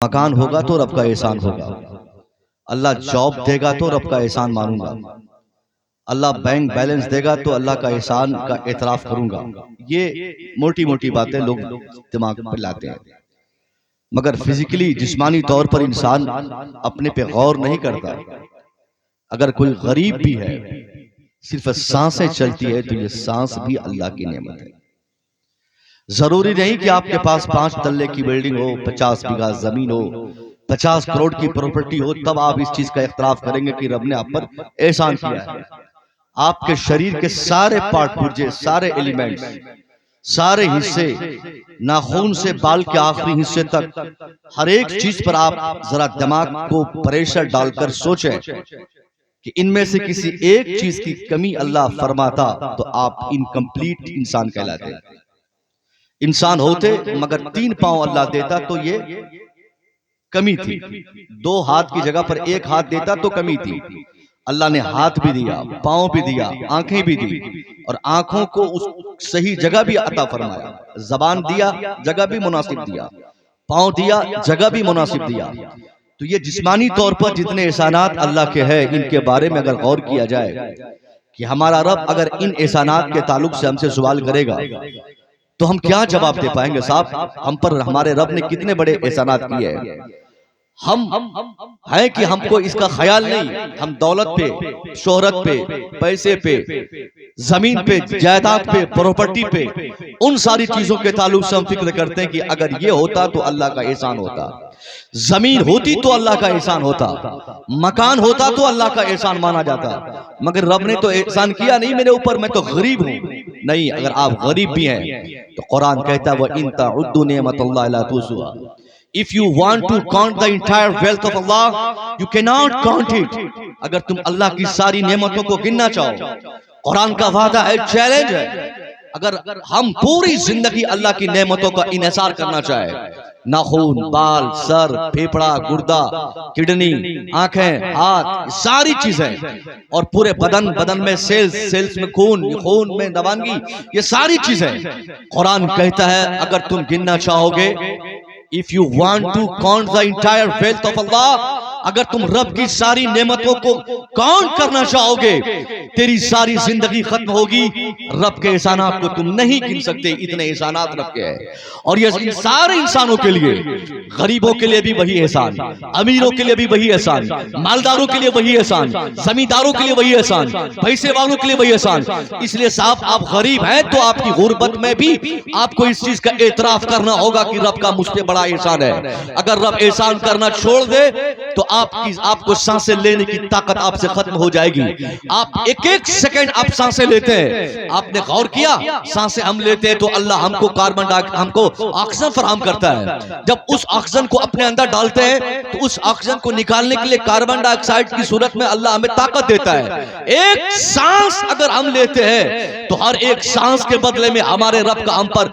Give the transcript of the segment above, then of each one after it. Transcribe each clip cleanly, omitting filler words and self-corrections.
مکان ہوگا تو رب کا احسان ہوگا، اللہ جاب دے گا تو رب کا احسان مانوں گا، اللہ بینک بیلنس دے گا تو اللہ کا احسان کا اعتراف کروں گا۔ یہ موٹی موٹی باتیں لوگ دماغ پہ لاتے ہیں، مگر فزیکلی جسمانی طور پر انسان اپنے پہ غور نہیں کرتا۔ اگر کوئی غریب بھی ہے، صرف سانسیں چلتی ہے تو یہ سانس بھی اللہ کی نعمت ہے۔ ضروری نہیں کہ آپ کے پاس 5 تلے کی بلڈنگ ہو، 50 بیگھہ زمین ہو، 50 کروڑ کی پراپرٹی ہو، تب آپ اس چیز کا اعتراف کریں گے کہ رب نے آپ پر احسان کیا ہے۔ آپ کے شریر کے سارے پارٹ پرزے، سارے ایلیمنٹس، سارے حصے، ناخون سے بال کے آخری حصے تک، ہر ایک چیز پر آپ ذرا دماغ کو پریشر ڈال کر سوچیں کہ ان میں سے کسی ایک چیز کی کمی اللہ فرماتا تو آپ انکمپلیٹ انسان کہلاتے۔ انسان ہوتے مگر 3 پاؤں اللہ دیتا تو یہ کمی تھی، 2 ہاتھ کی جگہ پر 1 ہاتھ دیتا تو کمی تھی۔ اللہ نے ہاتھ بھی دیا، پاؤں بھی دیا، آنکھیں بھی دی، اور آنکھوں کو اس صحیح جگہ بھی عطا فرمایا، زبان دیا، جگہ بھی مناسب دیا، پاؤں دیا، جگہ بھی مناسب دیا۔ تو یہ جسمانی طور پر جتنے احسانات اللہ کے ہیں، ان کے بارے میں اگر غور کیا جائے کہ ہمارا رب اگر ان احسانات کے تعلق سے ہم سے سوال کرے گا تو ہم کیا جواب دے پائیں گے؟ صاحب ہم پر ہمارے رب نے کتنے بڑے احسانات کیے ہیں۔ ہم ہیں کہ ہم کو اس کا خیال نہیں، ہم دولت پہ، شہرت پہ، پیسے پہ، زمین پہ، جائیداد پہ، پراپرٹی پہ، ان ساری چیزوں کے تعلق سے ہم فکر کرتے ہیں کہ اگر یہ ہوتا تو اللہ کا احسان ہوتا، زمین ہوتی تو اللہ کا احسان ہوتا، مکان ہوتا تو اللہ کا احسان مانا جاتا۔ مگر رب نے تو احسان کیا نہیں میرے اوپر، میں تو غریب ہوں۔ نہیں، اگر آپ غریب بھی ہیں تو قرآن کہتا ہے وَإِن تَعُدُّوا نِعْمَةَ اللَّهِ لَا تُحْصُوهَا۔ If you want to count the entire wealth of Allah, you cannot count it۔ اگر تم اللہ کی ساری نعمتوں کو گننا چاہو، قرآن کا وعدہ ہے، چیلنج ہے، اگر ہم پوری زندگی اللہ کی نعمتوں کا انحصار کرنا چاہے، ناخون، بال، سر، پھیپڑا، گردہ، کڈنی، آنکھیں، ہاتھ، ساری چیزیں، اور پورے بدن میں سیلز میں خون میں روانگی، یہ ساری چیزیں، قرآن کہتا ہے اگر تم گننا چاہو گے، if you want to count the entire wealth of Allah، اگر تم رب کی ساری نعمتوں کو کاؤنٹ کرنا چاہو گے، تیری ساری زندگی ختم ہوگی، رب کے احسانات کو تم نہیں گن سکتے، اتنے احسانات رب کے ہیں۔ اور یہ سارے انسانوں کے لیے، غریبوں کے لیے بھی وہی احسان، امیروں کے لیے بھی وہی احسان، مالداروں کے لیے وہی احسان، زمینداروں کے لیے وہی احسان، پیسے والوں کے لیے وہی احسان۔ اس لیے صاحب آپ غریب ہیں تو آپ کی غربت میں بھی آپ کو اس چیز کا اعتراف کرنا ہوگا کہ رب کا مجھ پہ بڑا احسان ہے۔ اگر رب احسان کرنا چھوڑ دے تو آپ کو سانسیں لینے کی طاقت آپ سے ختم ہو جائے گی۔ آپ ایک سیکنڈ آپ سانسیں لیتے ہیں، آپ نے غور کیا سانسیں ہم لیتے ہیں تو اللہ ہم کو ہم کو آکسیجن فراہم کرتا ہے۔ جب اس آکسیجن کو اپنے اندر ڈالتے ہیں تو اس آکسیجن کو نکالنے کے لیے کاربن ڈائی آکسائڈ کی صورت میں اللہ ہمیں طاقت دیتا ہے۔ ایک سانس اگر ہم لیتے ہیں تو ہر ایک سانس کے بدلے میں ہمارے رب کا ہم پر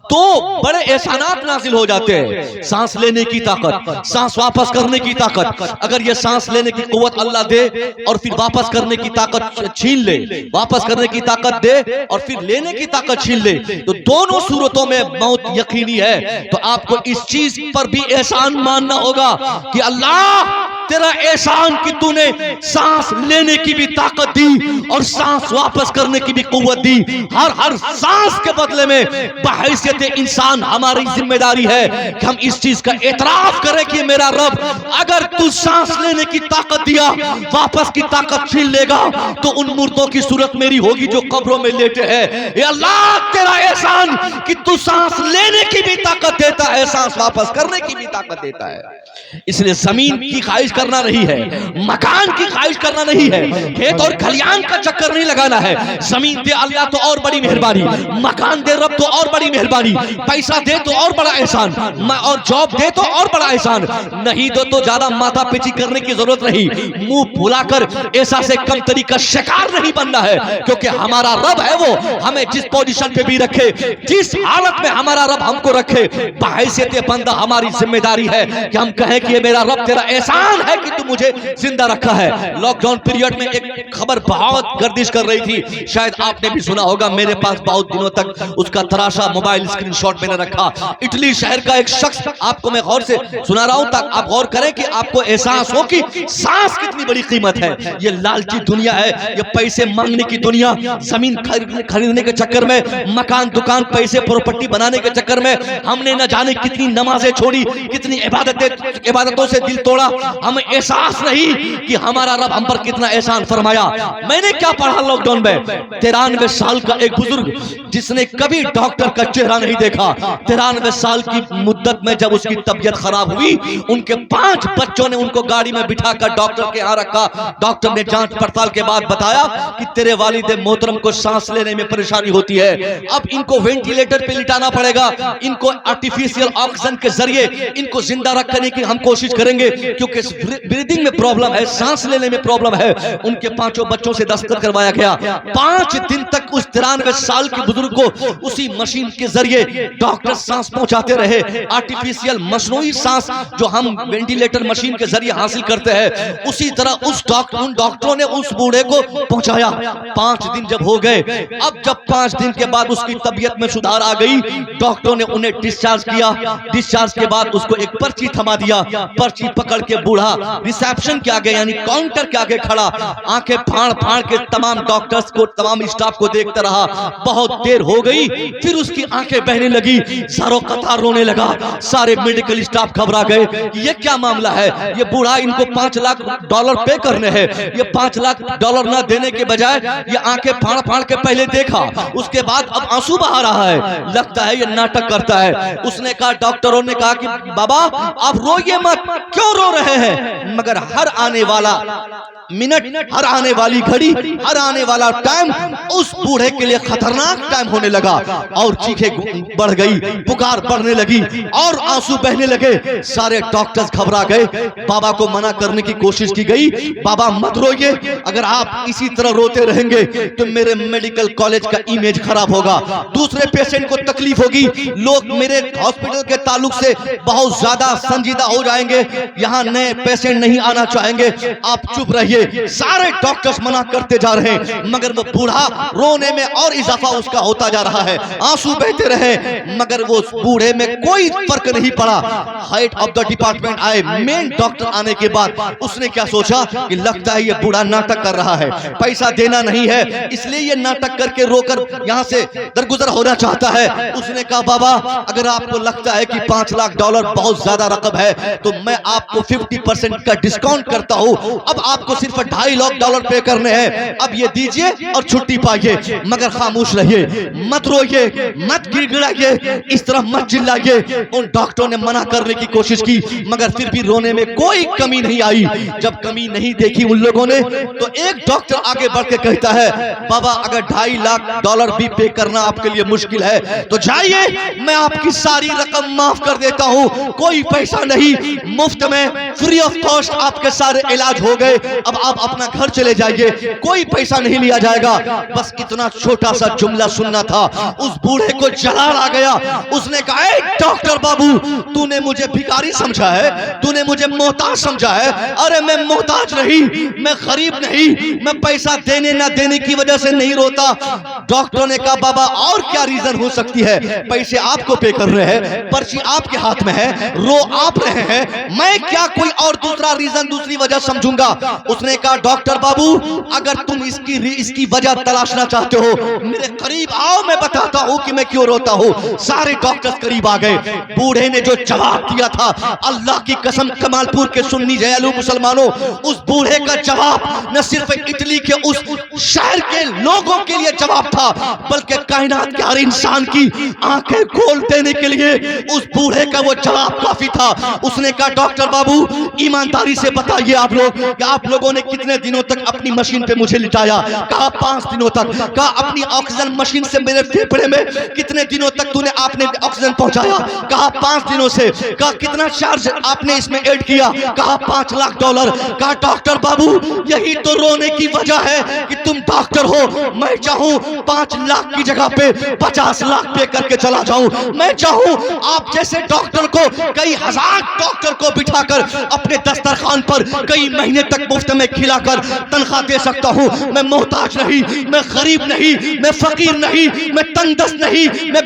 2 بڑے احسانات نازل ہو جاتے ہیں، سانس لینے کی طاقت، سانس واپس کرنے کی طاقت۔ اگر یہ سانس لینے کی قوت اللہ دے اور پھر واپس کرنے کی طاقت چھین لے، واپس کرنے کی طاقت دے اور پھر لینے کی طاقت چھین لے، تو دونوں صورتوں میں موت یقینی ہے۔ تو آپ کو اس چیز پر بھی احسان ماننا ہوگا کہ اللہ تیرا احسان کہ تو نے سانس لینے کی بھی طاقت دی اور سانس واپس کرنے کی بھی قوت دی۔ ہر سانس کے بدلے میں بحیثیت انسان ہماری ذمہ داری ہے کہ ہم اس چیز کا اعتراف کریں کہ میرا رب اگر تو سانس لینے کی طاقت دیا، واپس کی طاقت چھین لے گا تو ان مردوں کی صورت میری ہوگی جو قبروں میں لیٹے ہیں۔ اے اللہ تیرا احسان کہ تو سانس لینے کی بھی طاقت دیتا ہے، سانس واپس کرنے کی بھی طاقت دیتا ہے۔ اس لیے زمین کی خواہش کرنا نہیں ہے، مکان کی خواہش کرنا نہیں ہے، کھیت اور کھلیان کا چکر نہیں لگانا ہے۔ زمین دے اللہ تو اور بڑی مہربانی، مکان دے رب تو اور بڑی مہربانی، پیسہ دے تو اور بڑا احسان، اور جاب دے تو اور بڑا احسان، نہیں دو تو زیادہ ماتھا پیچی کرنے کی ضرورت نہیں، منہ پھلا کر ایسا سے کم طریقہ شکار نہیں بننا ہے، کیونکہ ہمارا رب ہے وہ ہمیں جس پوزیشن پہ بھی رکھے، جس حالت میں ہمارا رب ہم کو رکھے، بحیثیت بندہ ہماری ذمہ داری ہے کہ ہم کہیں کہ یہ میرا رب تیرا احسان ہے کہ تو مجھے زندہ رکھا ہے. لاک ڈاؤن پیریڈ میں ایک خبر بہت گردش کر رہی تھی, شاید آپ نے بھی سنا ہوگا, میرے پاس بہت دنوں تک اس کا تراشا موبائل اسکرین شاٹ میں نے رکھا. اٹلی شہر کا ایک شخص, آپ کو میں غور سے سنا رہا ہوں تاکہ آپ غور کریں کہ آپ کو احساس ہو کہ سانس کتنی بڑی قیمت ہے. یہ لالچی دنیا ہے, یہ پیسے مانگنے کی دنیا, زمین خریدنے کے چکر میں, مکان دکان پیسے پراپرٹی بنانے کے چکر میں ہم نے نہ جانے کتنی نمازیں چھوڑی, کتنی عبادتوں سے دل توڑا. ہمیں احساس نہیں کہ ہمارا رب ہم پر کتنا احسان فرمایا. میں نے کیا پڑھا لاک ڈاؤن میں, 93 سال کا ایک بزرگ جس نے کبھی ڈاکٹر کا چہرہ نہیں دیکھا, 93 سال کی مدت میں جب اس کی طبیعت خراب ہوئی, ان کے 5 بچوں نے ان کو گاڑی میں بٹھا کر ڈاکٹر کے ہاں رکھا. ڈاکٹر نے جانچ پڑتال کے بعد بتایا کہ تیرے والد محترم کو سانس لینے میں پریشانی ہوتی ہے, اب ان کو وینٹیلیٹر پہ لٹانا پڑے گا, ان کو آرٹیفیشل آکسیجن کے ذریعے ان کو زندہ رکھنے کی ہم کوشش کریں گے, کیونکہ بریدنگ میں پرابلم ہے, سانس لینے میں پرابلم ہے. ان کے 5 بچوں سے دستخط کروایا گیا. 5 دن تک اس 93 سال کے بزرگ کو اسی مشین کے ذریعے ڈاکٹر سانس پہنچاتے رہے. آرٹیفیشل مصنوعی سانس جو ہم وینٹیلیٹر مشین کے ذریعے حاصل کرتے ہیں, اسی طرح ان ڈاکٹروں نے اس بوڑھے کو پہنچایا. 5 دن جب ہو گئے, اب جب 5 دن کے بعد اس کی طبیعت میں سدھار آ گئی, ڈاکٹروں نے انہیں ڈسچارج کیا. ڈسچارج کے بعد اس کو ایک پرچی تھما دیا. پرچی پکڑ کے بوڑھا ریسیپشن کے آگے یعنی کاؤنٹر کے آگے کھڑا, آنکھیں پھاڑ پھاڑ کے تمام ڈاکٹرز کو, تمام اسٹاف کو دیکھتا رہا. بہت دیر ہو گئی, پھر اس کی آنکھیں بہنے لگی, ساروں قطار رونے لگا. سارے میڈیکل اسٹاف گھبرا گئے, یہ کیا معاملہ ہے؟ یہ بوڑھا, ان کو $5 لاکھ پے کرنے ہیں, یہ $5 لاکھ نہ دینے کے بجائے یہ آنکھیں پھاڑ پھاڑ کے پہلے دیکھا, اس کے بعد اب آنسو بہا رہا ہے, لگتا ہے یہ ناٹک کرتا ہے. اس نے کہا, ڈاکٹروں نے کہا کہ بابا آپ روئیے مت, کیوں رو رہے ہیں؟ مگر ہر آنے والا منٹ, ہر آنے والی گھڑی, ہر آنے والا ٹائم اس بوڑھے کے لیے خطرناک ٹائم ہونے لگا. اور چیخیں بڑھ گئی, پکار بڑھنے لگی اور آنسو بہنے لگے. سارے ڈاکٹرز گھبرا گئے. بابا کو منع کرنے کی کوشش کی گئی, بابا مت روئیے, اگر آپ اسی طرح روتے رہیں گے تو میرے میڈیکل کالج کا امیج خراب ہوگا, دوسرے پیشنٹ کو تکلیف ہوگی, لوگ میرے ہاسپٹل کے تعلق سے بہت زیادہ سنجیدہ ہو جائیں گے, یہاں نئے پیشنٹ نہیں آنا چاہیں گے, آپ چپ رہیے. سارے ڈاکٹرز منع کرتے جا رہے ہیں, مگر وہ بوڑھا رونے میں اور اضافہ اس کا ہوتا جا رہا ہے, آنسو بہتے رہے, مگر وہ بوڑھے میں کوئی فرق نہیں پڑا. ہیڈ آف دا ڈپارٹمنٹ آئے, مین ڈاکٹر آنے کے بعد اس نے کیا سوچا کہ لگتا ہے یہ بوڑھا ناٹک کر رہا ہے, پیسہ دینا نہیں ہے, اس لیے یہ ناٹک کر کے رو کر یہاں سے درگزر ہونا چاہتا ہے. اس نے کہا, بابا اگر آپ کو لگتا ہے کہ $5 لاکھ بہت زیادہ رقم ہے تو میں آپ کو 50% کا ڈسکاؤنٹ کرتا ہوں, اب آپ کو صرف $2.5 لاکھ پے کرنے ہیں, اب یہ دیجئے اور چھٹی پائیے. مگر خاموش رہیے, مت روئیے, مت گڑ گڑائیے, اس طرح مت چلائیے. ان ڈاکٹروں نے منع کرنے کی کوشش کی, مگر پھر بھی رونے میں کوئی کمی نہیں آئی. جب کمی نہیں دیکھی ان لوگوں نے تو ایک ڈاکٹر آگے بڑھ کے کہتا ہے, بابا اگر $2.5 لاکھ بھی پے کرنا آپ کے لیے مشکل ہے تو جائیے, میں آپ کی ساری رقم معاف کر دیتا ہوں, کوئی پیسہ نہیں, مفت میں فری آف کاسٹ آپ کے سارے علاج ہو گئے, اب آپ اپنا گھر چلے جائیے, کوئی پیسہ نہیں لیا جائے گا. بس اتنا چھوٹا سا جملہ سننا تھا, اس بوڑھے کو جلال آ گیا. اس نے کہا, اے ڈاکٹر بابو, تو نے مجھے بھکاری سمجھا ہے, تو نے مجھے محتاج سمجھا ہے. ارے میں محتاج نہیں, میں غریب نہیں, میں پیسہ دینے نہ دینے کی وجہ سے نہیں روتا. ڈاکٹر نے کہا, بابا اور کیا ریزن ہو سکتی ہے, پیسے آپ کو پے کر رہے ہیں, پرچی آپ کے ہاتھ میں ہے, رو آپ رہے ہیں, میں کیا کوئی اور دوسرا ریزن, دوسری وجہ سمجھوں گا. اس نے کہا, ڈاکٹر بابو اگر تم اس کی وجہ تلاشنا چاہتے ہو میرے قریب آؤ, میں بتاتا ہوں کہ میں کیوں روتا ہوں. سارے ڈاکٹرز قریب آ گئے. بوڑھے نے جو جواب دیا تھا, اللہ کی قسم کمال پور کے سنی جیالو مسلمانوں, اس بوڑھے کا جواب نہ صرف اٹلی کے اس شہر کے لوگوں کے لیے جواب تھا, بلکہ کائنات کے ہر انسان کی آنکھیں کھول دینے کے لیے اس بوڑھے کا وہ جواب کافی تھا. اس نے کہا, ڈاکٹر بابو ایمانداری سے بتائیے آپ لوگ کہ آپ لوگوں نے کتنے دنوں تک اپنی مشین پہ مجھے لٹایا؟ کہا 5 دنوں تک۔ کہا اپنی آکسیجن مشین سے میرے پھیپھڑے میں کتنے دنوں تک تو نے آپ نے آکسیجن پہنچایا؟ کہا 5 دنوں سے۔ کہا کتنا چارج آپ نے اس میں ایڈ کیا؟ کہا $5 لاکھ۔ کہا ڈاکٹر بابو یہی تو رونے کی وجہ ہے کہ تم ڈاکٹر ہو، میں چاہوں 5 لاکھ کی جگہ پہ 50 لاکھ پے کر کے چلا جاؤں، میں چاہوں آپ جیسے ڈاکٹر کو کئی ہزار ڈاکٹر کو بٹھا کر اپنے دسترخوان پر کئی مہینے تک مفت میں کھلا کر تنخواہ دے سکتا ہوں۔ میں محتاج نہیں، میں غریب نہیں، میں فقیر نہیں، میں تنگ دست نہیں، میں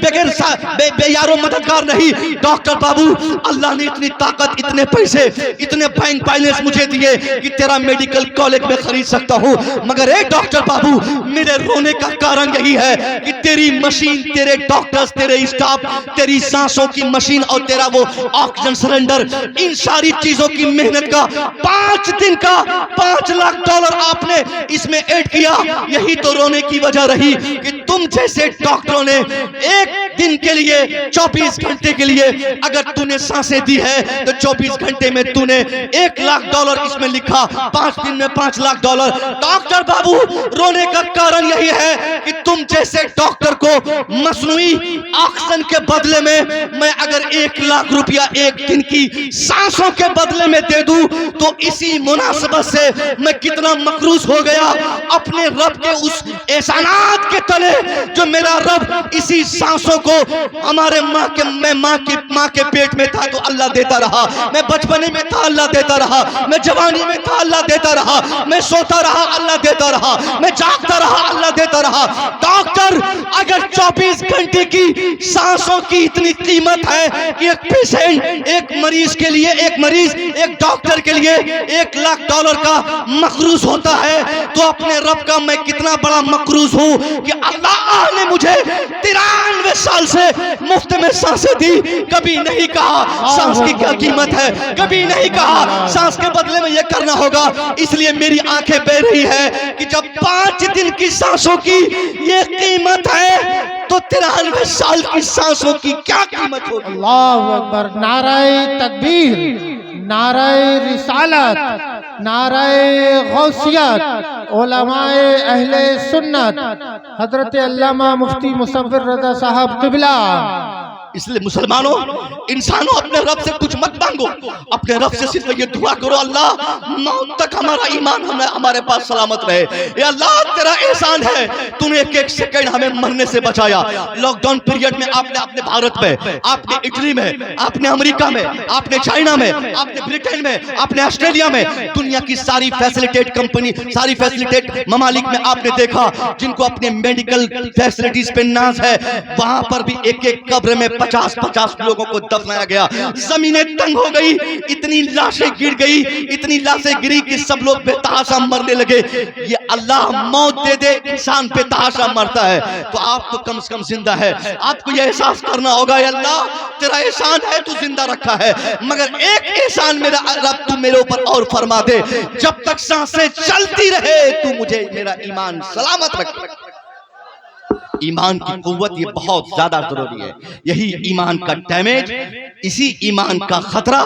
بے یار و مددگار نہیں۔ ڈاکٹر بابو اللہ نے اتنی طاقت، اتنے پیسے، اتنے بینک بیلنس مجھے دیے کہ تیرا میڈیکل کالج میں خرید سکتا ہوں، مگر اے ڈاکٹر بابو میرے رونے کا کارن یہی ہے کہ تیری مشین، تیرے ڈاکٹرز، تیرے اسٹاف، تیری سانسوں کی مشین اور تیرا وہ آکسیجن سلنڈر، ان ساری چیزوں کی محنت کا 5 دن کا $5 لاکھ آپ نے اس میں ایڈ کیا۔ یہی تو رونے کی وجہ رہی کہ تم جیسے ڈاکٹروں نے ایک دن کے لیے 24 گھنٹے کے لیے اگر تو نے سانسیں دی ہے تو 24 گھنٹے میں تو نے $1 لاکھ اس میں لکھا، 5 دن میں $5 لاکھ۔ ڈاکٹر بابو رونے کا کارن یہی ہے کہ تم جیسے ڈاکٹر کو مصنوعی آکسیجن کے بدلے میں اگر $1 لاکھ ایک دن کی سانسوں کے بدلے میں دے دوں تو اسی مناسبت سے میں کتنا مقروض ہو گیا اپنے رب کے اس احسانات کے تلے جو میرا رب اسی سانسوں کو ہمارے ماں کے پیٹ میں تھا تو اللہ دیتا رہا، میں بچپنے میں تھا اللہ دیتا رہا، میں جوانی میں تھا اللہ دیتا رہا، میں سوتا رہا اللہ دیتا رہا، میں جاگتا رہا اللہ دیتا رہا۔ ڈاکٹر اگر 24 گھنٹے کی سانسوں کی اتنی قیمت ہے کہ ایک پیشنٹ، ایک مریض کے لیے، ایک ڈاکٹر کے لیے $1 لاکھ کا مقروض ہوتا ہے تو اپنے رب کا میں کتنا بڑا مقروض ہوں کہ اللہ نے مجھے 93 سال سے مفت میں سانسیں دی، کبھی نہیں کہا سانس کی کیا قیمت ہے، کبھی نہیں کہا سانس کے بدلے میں یہ کرنا ہوگا۔ اس لیے میری آنکھیں بہہ رہی ہے کہ جب 5 دن کی سانسوں کی یہ قیمت ہے تو 93 سال کی سانسوں کی کیا قیمت ہوگی؟ اللہ اکبر، نعرہ تکبیر، نعرہ رسالت، نعرہ غوثیت، علماء اہل سنت، حضرت علامہ مفتی مصور رضا صاحب قبلہ۔ اس لئے مسلمانوں، انسانوں اپنے رب سے کچھ مت مانگو، اپنے رب سے صرف یہ دعا کرو اللہ موت تک ہمارا ایمان ہمارے پاس سلامت رہے۔ اے اللہ تیرا احسان ہے، تو نے ایک سیکنڈ ہمیں مرنے سے بچایا۔ لاک ڈاؤن پیریڈ میں آپ نے اپنے بھارت میں، آپ نے اٹلی میں، آپ نے امریکہ میں، آپ نے چائنا میں، آپ نے برٹن میں، آپ نے آسٹریلیا میں، دنیا کی ساری فیسلیٹیٹ کمپنی، ساری فیسلیٹیٹ ممالک میں آپ نے دیکھا جن کو اپنے میڈیکل فیسلیٹیز پہ ناز ہے، وہاں پر بھی ایک قبر میں 50 لوگوں کو دفنایا گیا۔ زمینیں تنگ ہو گئی، اتنی لاشیں گر گئی، اتنی لاشیں گری کہ سب لوگ بے تحاشا مرنے لگے۔ یہ اللہ موت دے دے، انسان بے تحاشا مرتا ہے تو آپ تو کم سے کم زندہ ہے۔ آپ کو یہ احساس کرنا ہوگا اے اللہ تیرا احسان ہے تو زندہ رکھا ہے، مگر ایک احسان میرا رب تو میرے اوپر اور فرما دے، جب تک سانسیں چلتی رہے تو مجھے میرا ایمان سلامت رکھے۔ ایمان کی قوت یہ بہت زیادہ ضروری ہے، یہی ایمان کا ڈیمیج، اسی ایمان کا خطرہ،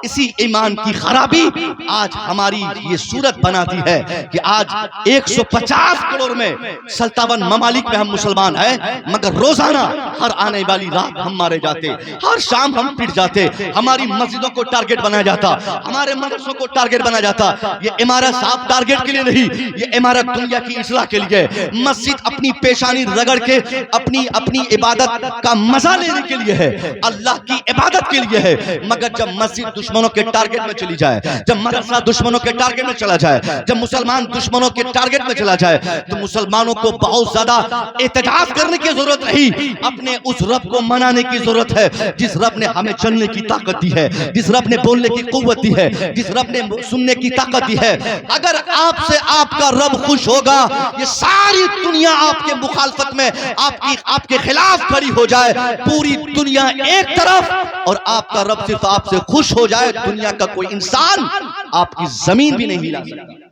اسی ایمان کی خرابی آج ہماری یہ صورت بناتی ہے کہ آج 150 کروڑ میں 57 ممالک میں ہم مسلمان ہیں، مگر روزانہ ہر آنے والی رات ہم مارے جاتے، ہر شام ہم پٹ جاتے، ہماری مسجدوں کو ٹارگٹ بنایا جاتا، ہمارے مدرسوں کو ٹارگٹ بنایا جاتا۔ یہ عمارت صاحب ٹارگٹ کے لیے نہیں، یہ عمارت دنیا کی اصلاح کے لیے، مسجد اپنی پیشانی رگڑ کے اپنی عبادت کا مزہ لینے کے لیے ہے، اللہ کی عبادت کے لیے ہے، مگر جب مسجد دشمنوں کے ٹارگٹ میں چلی جائے، جب مدرسہ دشمنوں کے ٹارگٹ میں چلا جائے، جب مسلمان دشمنوں کے ٹارگٹ میں چلا جائے تو مسلمانوں کو بہت زیادہ احتجاج کرنے کی ضرورت نہیں، اپنے اس رب کو منانے کی ضرورت ہے جس رب نے ہمیں چلنے کی طاقت دی ہے، جس رب نے بولنے کی قوت دی ہے، جس رب نے سننے کی طاقت دی ہے۔ اگر آپ سے آپ کا رب خوش ہوگا، یہ ساری دنیا آپ کے مخالفت میں آپ کے خلاف کھڑی ہو جائے، پوری دنیا ایک طرف اور آپ کا رب صرف آپ سے خوش ہو جائے، دنیا کا کوئی انسان آپ کی زمین بھی نہیں ہلا سکتا۔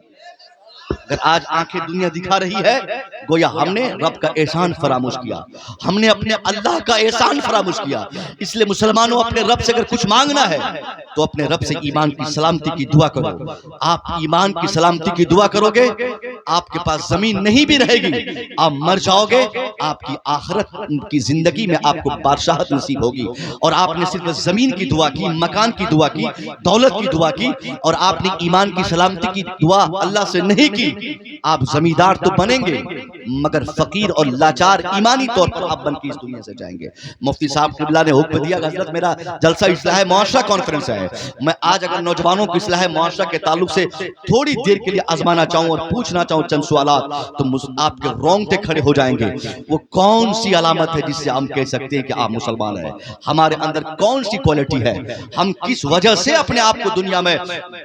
اگر آج آنکھیں دنیا دکھا رہی ہے گویا ہم نے رب کا احسان فراموش کیا، ہم نے اپنے اللہ کا احسان فراموش کیا۔ اس لیے مسلمانوں اپنے رب سے اگر کچھ مانگنا ہے تو اپنے رب سے ایمان کی سلامتی کی دعا کرو۔ آپ ایمان کی سلامتی کی دعا کرو گے آپ کے پاس زمین نہیں بھی رہے گی، آپ مر جاؤ گے، آپ کی آخرت کی زندگی میں آپ کو بادشاہت نصیب ہوگی۔ اور آپ نے صرف زمین کی دعا کی، مکان کی دعا کی، دولت کی دعا کی، اور آپ نے ایمان کی سلامتی کی دعا اللہ سے نہیں کی۔ آپ زمیندار تو بنیں گے مگر فقیر اور لاچار ایمانی طور پر آپ بن کے اس دنیا سے جائیں گے۔ مفتی صاحب قبلہ نے حکم دیا کہ حضرت میرا جلسہ اصلاح معاشرہ کانفرنس ہے، میں آج اگر نوجوانوں کو اصلاح معاشرہ کے تعلق سے تھوڑی دیر کے لیے آزمانا چاہوں اور پوچھنا چاہوں چند سوالات تو آپ کے رونگٹے کھڑے ہو جائیں گے۔ وہ کون سی علامت ہے جس سے ہم کہہ سکتے ہیں کہ آپ مسلمان ہیں؟ ہمارے اندر کون سی کوالٹی ہے؟ ہم کس وجہ سے اپنے آپ کو دنیا میں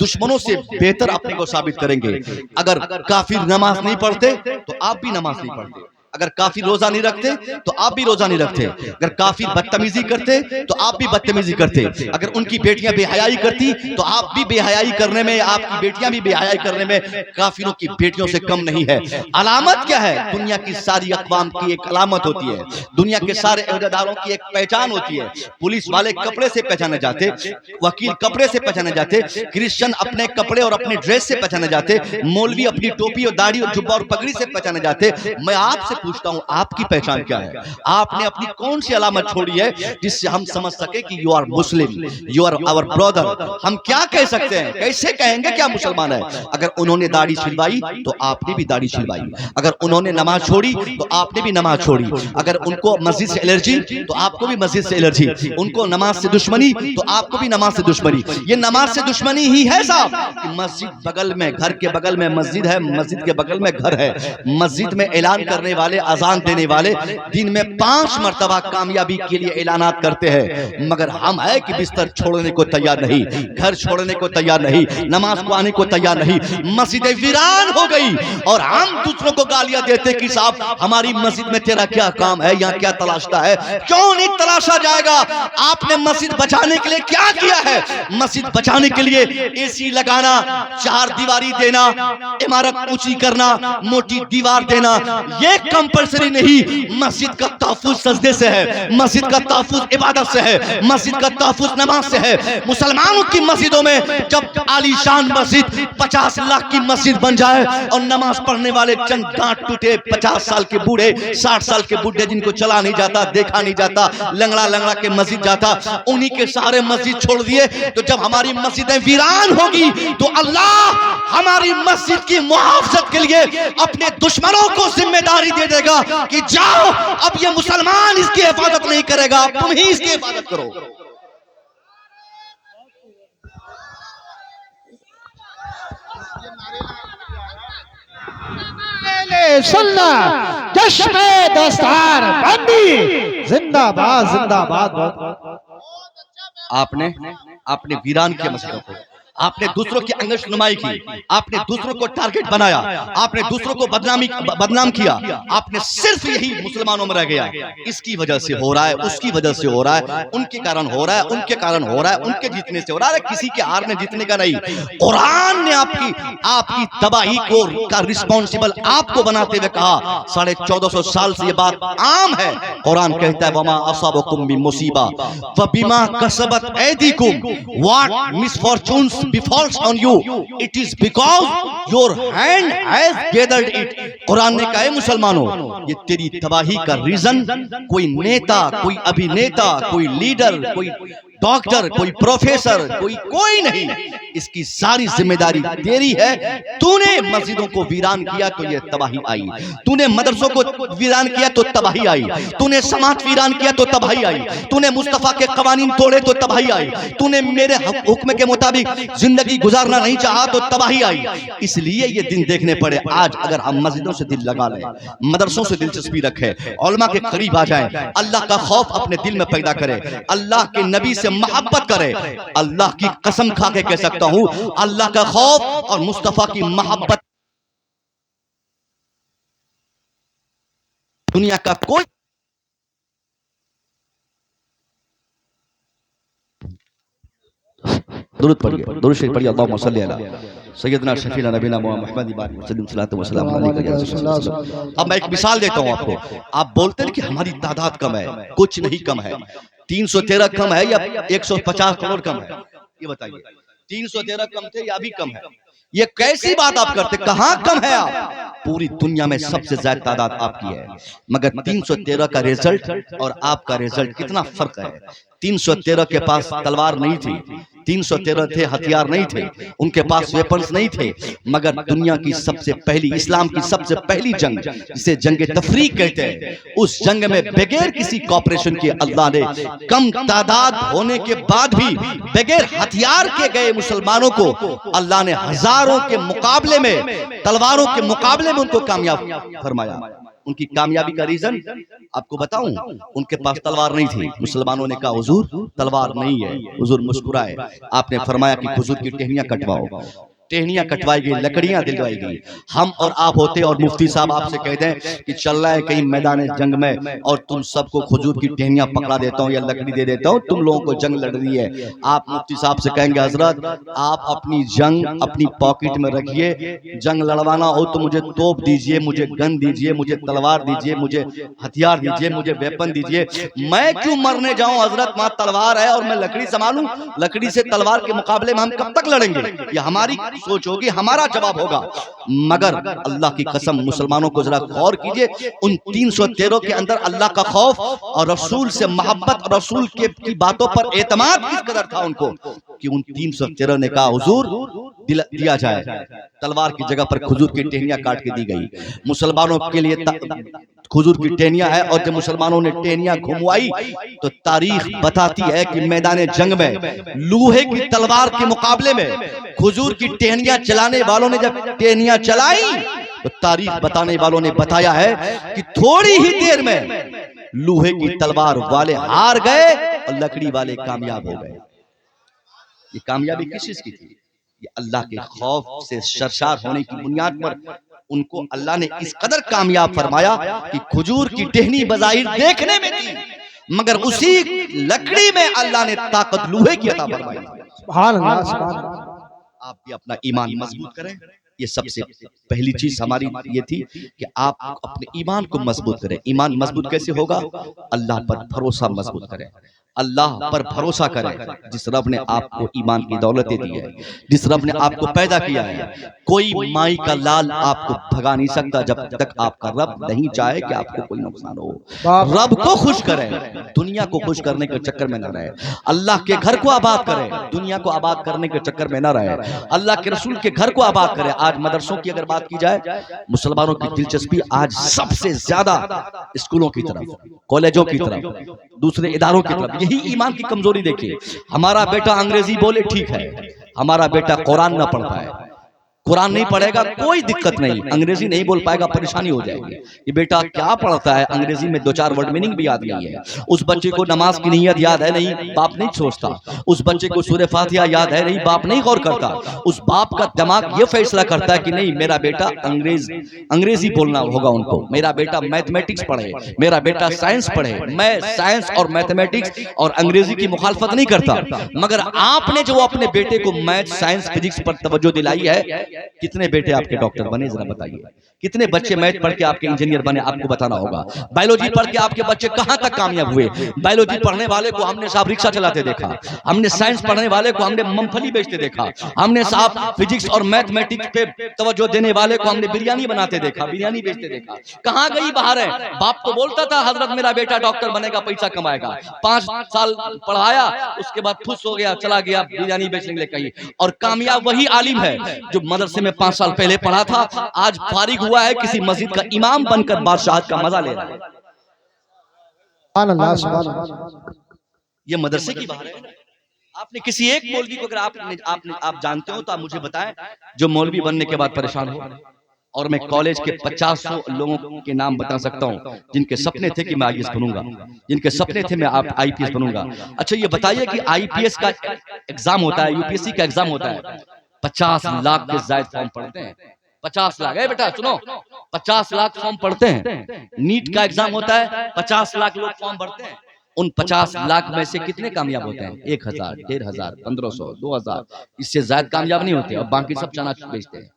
دشمنوں سے بہتر اپنے کو ثابت کریں گے؟ اگر کافر نماز نہیں پڑھتے تو آپ بھی نماز نہیں پڑھتے، اگر کافر روزہ نہیں رکھتے تو آپ بھی روزہ نہیں رکھتے، اگر کافر بدتمیزی کرتے تو آپ بھی بدتمیزی کرتے، اگر ان کی بیٹیاں بے حیائی کرتی تو آپ بھی بے حیائی کرنے میں، آپ کی بیٹیاں بھی بے حیائی کرنے میں کافروں کی بیٹیوں سے کم نہیں ہے۔ علامت کیا ہے؟ دنیا کی ساری اقوام کی ایک علامت ہوتی ہے، دنیا کے سارے عہدیداروں کی ایک پہچان ہوتی ہے۔ پولیس والے کپڑے سے پہچانے جاتے، وکیل کپڑے سے پہچانے جاتے، کرسچن اپنے کپڑے اور اپنے ڈریس سے پہچانے جاتے، مولوی اپنی ٹوپی اور داڑھی اور جبہ اور پگڑی سے پہچانے جاتے۔ میں آپ سے پوچھتا ہوں آپ کی پہچان کیا ہے؟ آپ نے اپنی کون سی علامت چھوڑی ہے جس سے ہم سمجھ سکے کہ you are Muslim, you are our brother? ہم کیا کہہ سکتے ہیں؟ کیسے کہیں گے کیا مسلمان ہے؟ اگر انہوں نے داڑھی چھلوائی تو آپ نے بھی داڑھی چھلوائی، اگر انہوں نے نماز چھوڑی تو آپ نے بھی نماز چھوڑی، اگر ان کو مسجد سے الرجی تو آپ کو بھی مسجد سے الرجی، ان کو نماز سے دشمنی تو آپ کو بھی نماز سے دشمنی۔ یہ نماز سے دشمنی ہی ہے صاحب کہ مسجد بغل میں، گھر کے بغل میں مسجد ہے، مسجد کے بغل میں گھر ہے، مسجد میں اعلان کرنے والے، اذان دینے والے دن میں 5 مرتبہ کامیابی کے لیے اعلانات کرتے ہیں، مگر ہم ہے کہ بستر چھوڑنے کو تیار نہیں، گھر چھوڑنے کو تیار نہیں، نماز کو آنے کو تیار نہیں۔ مسجدیں ویران ہو گئی اور ہم دوسروں کو گالیاں دیتے کہ صاحب ہماری مسجد میں تیرا کیا کام ہے، یہاں کیا تلاشتا ہے؟ کیوں نہیں تلاشا جائے گا؟ آپ نے مسجد بچانے کے لیے کیا کیا ہے؟ مسجد بچانے کے لیے اے سی لگانا، 4 دیواری دینا، عمارت اونچی کرنا، موٹی دیوار دینا، یہ کمپلسری نہیں۔ مسجد کا تحفظ سجدے سے ہے، مسجد کا تحفظ عبادت سے ہے، مسجد کا تحفظ نماز سے ہے۔ مسلمانوں کی مسجدوں میں جب عالی شان مسجد 50 لاکھ کی مسجد بن جائے اور نماز پڑھنے والے چند گانٹ ٹوٹے 50 سال کے بوڑھے، 60 سال کے بوڑھے جن کو چلا نہیں جاتا، دیکھا نہیں جاتا، لنگڑا لنگڑا کے مسجد جاتا، انہی کے سارے مسجد چھوڑ دیے، تو جب ہماری مسجدیں ویران ہوگی تو اللہ ہماری مسجد کی محافظت کے لیے اپنے دشمنوں کو ذمہ داری دے دے گا کہ جاؤ اب یہ مسلمان اس کی حفاظت نہیں کرے گا، تم ہی اس کی حفاظت کرو۔ سنت جشن دستار بندی زندہ باد زندہ باد۔ آپ نے ویران کیا مسجدوں کو، آپ نے دوسروں کی انگشت نمائی کی، آپ نے دوسروں کو ٹارگٹ بنایا، آپ نے دوسروں کو بدنام کیا، آپ نے صرف یہی مسلمانوں میں رہ گیا۔ اس کی وجہ سے ہو رہا ہے، اس کی وجہ سے ہو رہا ہے، ان کے کارن ہو رہا ہے، ان کے کارن ہو رہا ہے، ان کے جیتنے سے ہو رہا ہے، کسی کے ہارنے جیتنے کا نہیں۔ قرآن نے آپ کی تباہی کا رسپونسبل آپ کو بناتے ہوئے کہا، 1450 سال سے یہ بات عام ہے۔ قرآن کہتا ہے وَمَا أَصَابَكُم مِّن مُّصِيبَةٍ فَبِمَا كَسَبَتْ أَيْدِيكُمْ What misfortunes befalls on you, it is because your hand has gathered it۔ قرآن نے کہا ہے مسلمانوں یہ تیری تباہی کا ریزن کوئی نیتا، کوئی ابھینیتا، کوئی لیڈر، کوئی ڈاکٹر، کوئی پروفیسر، کوئی نہیں، اس کی ساری ذمہ داری تیری ہے۔ تو نے مسجدوں کو ویران کیا تو یہ تباہی آئی، تو نے مدرسوں کو ویران کیا تو تباہی آئی، تو نے سماعت ویران کیا تو تباہی آئی، تو نے مصطفیٰ کے قوانین توڑے تو تباہی آئی، تو نے میرے حکم کے مطابق زندگی گزارنا نہیں چاہا تو تباہی آئی۔ اس لیے یہ دن دیکھنے پڑے۔ آج اگر ہم مسجدوں سے دل لگا لیں، مدرسوں سے دلچسپی رکھیں، علماء کے قریب آ جائیں، اللہ کا خوف اپنے دل میں پیدا کریں، اللہ کے نبی سے محبت کرے، اللہ کی قسم کھا کے کہہ سکتا ہوں اللہ کا خوف اور مصطفیٰ کی محبت دنیا کا کوئی درود پڑھیے، درود شریف پڑھیے، اللہم صلی علی سیدنا شفیع نبینا محمد صلی اللہ علیہ وسلم. اب میں ایک مثال دیتا ہوں آپ کو. آپ بولتے ہیں کہ ہماری تعداد کم ہے. کچھ نہیں کم ہے. 313 کم ہے یا 150 کروڑ کم ہے؟ یہ بتائیے. 313 کم تھے یا ابھی کم ہے؟ یہ کیسی بات آپ کرتے؟ کہاں کم ہے آپ؟ پوری دنیا میں سب سے زیادہ تعداد آپ کی ہے. مگر 313 کا ریزلٹ اور آپ کا ریزلٹ کتنا فرق ہے. 313 کے پاس تلوار نہیں تھی. 313 تھے ہتھیار نہیں تھے. ان کے پاس ویپنز نہیں تھے. مگر دنیا کی سب سے پہلی، اسلام کی سب سے پہلی جنگ، جسے جنگ تفریق کہتے ہیں، اس جنگ میں بغیر کسی کوپریشن کے اللہ نے کم تعداد ہونے کے بعد بھی بغیر ہتھیار کے گئے مسلمانوں کو اللہ نے ہزاروں کے مقابلے میں، تلواروں کے مقابلے میں ان کو کامیاب فرمایا. ان کی کامیابی کا ریزن آپ کو بتاؤں. ان کے پاس تلوار نہیں تھی. مسلمانوں نے کہا حضور تلوار نہیں ہے. حضور مسکرائے. آپ نے فرمایا کہ حضور کی ٹہنیاں کٹواؤ. ٹہنیاں کٹوائی گئی، لکڑیاں دلوائی گئی. ہم اور آپ ہوتے اور مفتی صاحب آپ سے کہہ دیں کہ چل رہا ہے کہیں میدان جنگ میں اور تم سب کو کھجور کی ٹہنیاں پکڑا دیتا ہوں یا لکڑی دے دیتا ہوں، تم لوگوں کو جنگ لڑ رہی ہے. آپ مفتی صاحب سے کہیں گے حضرت آپ اپنی جنگ اپنی پاکٹ میں رکھیے. جنگ لڑوانا ہو تو مجھے توپ دیجئے، مجھے گن دیجئے، مجھے تلوار دیجئے، مجھے ہتھیار دیجئے، مجھے ویپن دیجئے. میں کیوں مرنے جاؤں حضرت؟ وہاں تلوار ہے اور میں لکڑی سنبھالوں. لکڑی سے تلوار کے مقابلے میں ہم کب تک لڑیں گے؟ یہ ہماری سوچ ہوگی، ہمارا جواب ہوگا. مگر اللہ کی قسم مسلمانوں کو ذرا غور کیجئے. ان 313 کے اندر اللہ کا خوف اور رسول سے محبت اور رسول کی باتوں پر اعتماد کس قدر تھا ان کو کہ ان 313 نے کہا حضور دیا جائے. تلوار کی جگہ پر کھجور کی ٹہنیاں کاٹ کے دی گئی. مسلمانوں کے لیے کھجور کی ٹہنیاں ہے. اور جب مسلمانوں نے ٹہنیاں گھموائی تو تاریخ بتاتی ہے کہ میدان جنگ میں لوہے کی تلوار کے مقابلے میں کھجور کی ٹہنیاں چلانے والوں نے جب ٹہنیاں چلائی تو تاریخ بتانے والوں نے بتایا ہے کہ تھوڑی ہی دیر میں لوہے کی تلوار والے ہار گئے اور لکڑی والے کامیاب ہو گئے. یہ کامیابی کس چیز کی تھی؟ یہ اللہ کے خوف سے سرشار ہونے کی بنیاد پر ان کو اللہ نے اس قدر کامیاب فرمایا کہ کھجور کی ٹہنی بظاہر دیکھنے میں تھی مگر اسی لکڑی میں اللہ نے طاقت لوہے کی عطا فرمائی. سبحان اللہ سبحان اللہ. آپ بھی اپنا ایمان مضبوط کریں. یہ سب سے پہلی چیز ہماری یہ تھی کہ آپ اپنے ایمان کو مضبوط کریں. ایمان مضبوط کیسے ہوگا؟ اللہ پر بھروسہ مضبوط کریں. اللہ پر بھروسہ کریں. جس رب نے آپ کو ایمان کی دولتیں دی ہے، جس رب نے آپ کو پیدا کیا ہے، کوئی مائی کا لال آپ کو بھگا نہیں سکتا جب تک آپ کا رب نہیں چاہے کہ آپ کو کوئی نقصان ہو. رب کو خوش کریں، دنیا کو خوش کرنے کے چکر میں نہ رہے. اللہ کے گھر کو آباد کریں، دنیا کو آباد کرنے کے چکر میں نہ رہے. اللہ کے رسول کے گھر کو آباد کریں. آج مدرسوں کی اگر بات کی جائے، مسلمانوں کی دلچسپی آج سب سے زیادہ اسکولوں کی طرف، کالجوں کی طرف، دوسرے اداروں کی طرف. یہی ایمان کی کمزوری دیکھیے. ہمارا بیٹا انگریزی بولے ٹھیک ہے، ہمارا بیٹا قرآن نہ پڑھ پائے، قرآن نہیں پڑھے گا کوئی دقت نہیں، انگریزی نہیں بول پائے گا پریشانی ہو جائے گی. یہ بیٹا کیا پڑھتا ہے؟ انگریزی میں دو چار ورڈ میننگ بھی یاد نہیں ہے. اس بچے کو نماز کی نیت یاد ہے نہیں، باپ نہیں سوچتا. اس بچے کو سورہ فاتحہ یاد ہے نہیں، باپ نہیں غور کرتا. اس باپ کا دماغ یہ فیصلہ کرتا ہے کہ نہیں میرا بیٹا انگریزی بولنا ہوگا ان کو، میرا بیٹا میتھمیٹکس پڑھے، میرا بیٹا سائنس پڑھے. میں سائنس اور میتھمیٹکس اور انگریزی کی مخالفت نہیں کرتا، مگر آپ نے جو اپنے بیٹے کو میتھ سائنس فزکس پر توجہ دلائی ہے، کتنے بیٹے آپ کے ڈاکٹر بنے ذرا بتائیے؟ کتنے بچے میتھ پڑھ کے آپ کے انجینئر بنے؟ آپ کو بتانا ہوگا. بایولوجی پڑھ کے آپ کے بچے کہاں تک کامیاب ہوئے؟ بایولوجی پڑھنے والے کو ہم نے صاحب رکشہ چلاتے دیکھا، ہم نے سائنس پڑھنے والے کو ہم نے مم پھلی بیچتے دیکھا، ہم نے صاحب فزکس اور میتھمیٹکس پہ توجہ دینے والے کو ہم نے بریانی بناتے دیکھا، بریانی بیچتے دیکھا. کہاں گئی باہر ہے؟ باپ تو بولتا تھا حضرت میرا بیٹا ڈاکٹر بنے گا، پیسہ کمائے گا. 5 سال پڑھایا، اس کے بعد پھس ہو گیا، چلا گیا بریانی بیچنے کے لیے کہیں. اور کامیاب وہی عالم ہے جو مدرسے میں 5 سال پہلے پڑھا تھا، آج فارغ ہوا ہے کسی مسجد کا امام بن کر بادشاہت کا مزہ لے رہا ہے. سبحان اللہ سبحان اللہ. یہ مدرسے کی بات ہے. آپ نے کسی ایک مولوی کو اگر آپ جانتے ہو تو آپ مجھے بتائیں جو مولوی بننے کے بعد پریشان ہو. اور میں کالج کے 50 لوگوں کے نام بتا سکتا ہوں جن کے سپنے تھے کہ میں آئی ایس بنوں گا، جن کے سپنے تھے میں آئی پی ایس بنوں گا. اچھا یہ بتائیے کہ آئی پی ایس کا ایگزام ہوتا ہے، یو پی ایس سی کا ایگزام ہوتا ہے، 50 لاکھ کے زائد فارم پڑھتے ہیں. 50 لاکھ بیٹا سنو، 50 لاکھ فارم پڑھتے ہیں. نیٹ کا ایگزام ہوتا ہے، 50 لاکھ لوگ فارم بھرتے ہیں. ان 50 لاکھ میں سے کتنے کامیاب ہوتے ہیں؟ 1000 1500 1500 2000، اس سے زائد کامیاب نہیں ہوتے، اور باقی سب چنا بیچتے ہیں،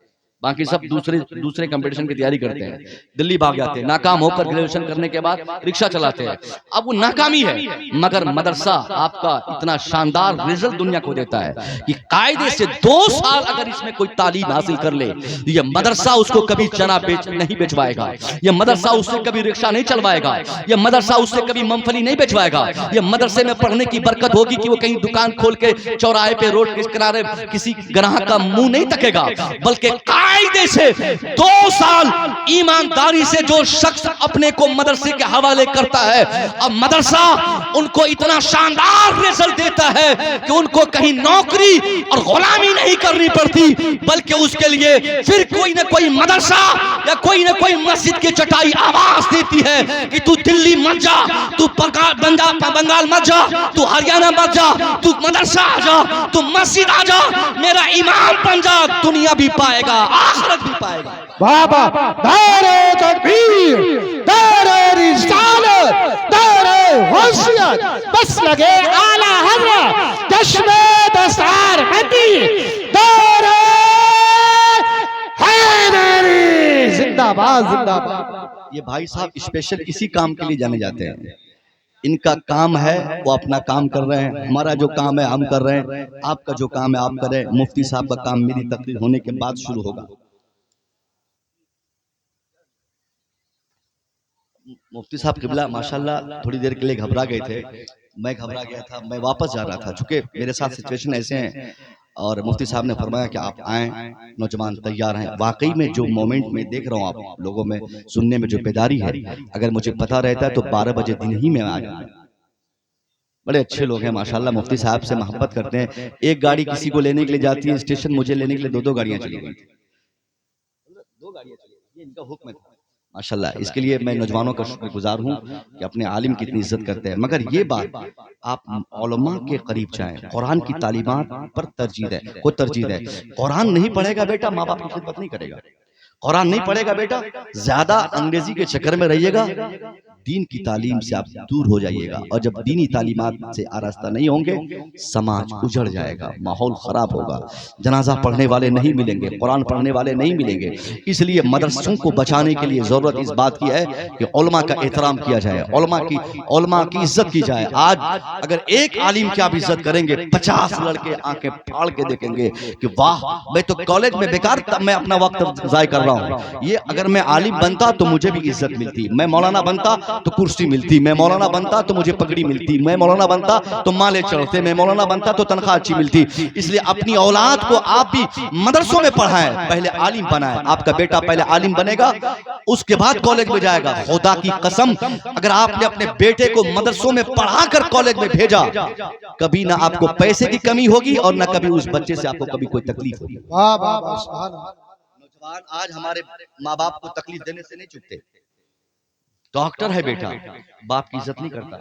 باقی سب دوسرے کمپٹیشن کی تیاری کرتے ہیں، دلی بھاگ جاتے ہیں، ناکام ہو کر گریجویشن کرنے کے بعد رکشہ چلاتے ہیں۔ اب وہ ناکامی ہے، مگر مدرسہ آپ کا اتنا شاندار رزلٹ دنیا کو دیتا ہے کہ قاعدے سے 2 سال اگر اس میں کوئی تعلیم حاصل کر لے، یہ مدرسہ اس کو کبھی چنا نہیں بیچوائے گا، یہ مدرسہ اس سے کبھی رکشہ نہیں چلوائے گا، یہ مدرسہ اس سے کبھی ممفلی نہیں بیچوائے گا۔ یہ مدرسے میں پڑھنے کی برکت ہوگی کہ وہ کہیں دکان کھول کے چوراہے پہ روڈ کے کنارے کسی گراہک کا منہ نہیں تکے گا، بلکہ قاعدے سے 2 سال ایمانداری سے جو شخص اپنے کو مدرسے کے حوالے کرتا ہے، اب مدرسہ ان کو اتنا شاندار رزلٹ دیتا ہے کہ ان کو کہیں نوکری اور غلامی نہیں کرنی پڑتی، بلکہ اس کے لیے پھر کوئی نہ کوئی مدرسہ یا کوئی نہ کوئی مسجد کی چٹائی آواز دیتی ہے کہ تو دلی مت جا، تو بنگال مت جا، تو ہریانہ مت جا، تو مدرسہ آ جا، تو مسجد آ جا، میرا امام بن جا، دنیا بھی پائے گا آخرت بھی پائے گا۔ بابا نعرہ تکبیر، نعرہ رسالت، نعرہ حیثیت، بس لگے اعلیٰ حضرت جشن دستار بندی، نعرہ حیدری، زندہ باد زندہ باد۔ یہ بھائی صاحب اسپیشل اسی کام کے لیے جانے جاتے ہیں، ان کا کام ہے وہ اپنا کام کر رہے ہیں، ہمارا جو کام ہے ہم کر رہے ہیں، آپ کا جو کام ہے آپ کر رہے ہیں۔ مفتی صاحب کا کام میری تقریر ہونے کے بعد شروع ہوگا۔ مفتی صاحب قبلہ ماشاءاللہ تھوڑی دیر کے لیے گھبرا گئے تھے، میں گھبرا گیا تھا، میں واپس جا رہا تھا، چونکہ میرے ساتھ سچویشن ایسے ہیں، اور مفتی صاحب نے فرمایا کہ آپ آئیں، نوجوان تیار ہیں۔ واقعی میں جو مومنٹ میں دیکھ رہا ہوں آپ لوگوں میں سننے میں جو بیداری ہے، اگر مجھے پتا رہتا ہے تو 12 بجے دن ہی میں آ جاتا۔ بڑے اچھے لوگ ہیں ماشاءاللہ، مفتی صاحب سے محبت کرتے ہیں۔ ایک گاڑی کسی کو لینے کے لیے جاتی ہے اسٹیشن، مجھے لینے کے لیے 2 گاڑیاں چلی گئی، 2 گاڑیاں چلی گئی، یہ ان کا حکم تھا ماشاءاللہ۔ اس کے لیے میں نوجوانوں کا شکر گزار ہوں کہ اپنے عالم کی اتنی عزت کرتے ہیں۔ مگر یہ بات آپ علماء کے قریب جائیں، قرآن کی تعلیمات پر ترجیح ہے۔ قرآن نہیں پڑھے گا بیٹا ماں باپ کی خدمت نہیں کرے گا، قرآن نہیں پڑھے گا بیٹا، زیادہ انگریزی کے چکر میں رہیے گا، دین کی تعلیم سے آپ دور ہو جائیے گا، اور جب دینی تعلیمات سے آراستہ نہیں ہوں گے سماج اجڑ جائے گا، ماحول خراب ہوگا، جنازہ پڑھنے والے نہیں ملیں گے، قرآن پڑھنے والے نہیں ملیں گے۔ اس لیے مدرسوں کو بچانے کے لیے ضرورت اس بات کی ہے کہ علماء کا احترام کیا جائے، علماء کی عزت کی جائے۔ آج اگر ایک عالم کی آپ عزت کریں گے، 50 لڑکے آنکھیں پھاڑ کے دیکھیں گے کہ واہ میں تو کالج میں بیکار میں اپنا وقت ضائع کر رہا ہوں، یہ اگر میں عالم بنتا تو مجھے بھی عزت ملتی، میں مولانا بنتا تو کرسی ملتی، میں مولانا بنتا تو مجھے پگڑی ملتی، میں مولانا بنتا تو مالے چڑھتے، میں مولانا بنتا تو تنخواہ اچھی ملتی۔ اس لیے اپنی اولاد کو آپ بھی مدرسوں میں پڑھائیں، پہلے عالم بنائیں۔ آپ کا بیٹا پہلے عالم بنے گا، اس کے بعد کالج میں جائے گا۔ خدا کی قسم اگر آپ نے اپنے بیٹے کو مدرسوں میں پڑھا کر کالج میں بھیجا، کبھی نہ آپ کو پیسے کی کمی ہوگی اور نہ کبھی اس بچے سے آپ کو کبھی کوئی تکلیف ہوگی۔ نوجوان آج ہمارے ماں باپ کو تکلیف دینے سے نہیں چکتے۔ ڈاکٹر ہے بیٹا، باپ کی عزت نہیں کرتا،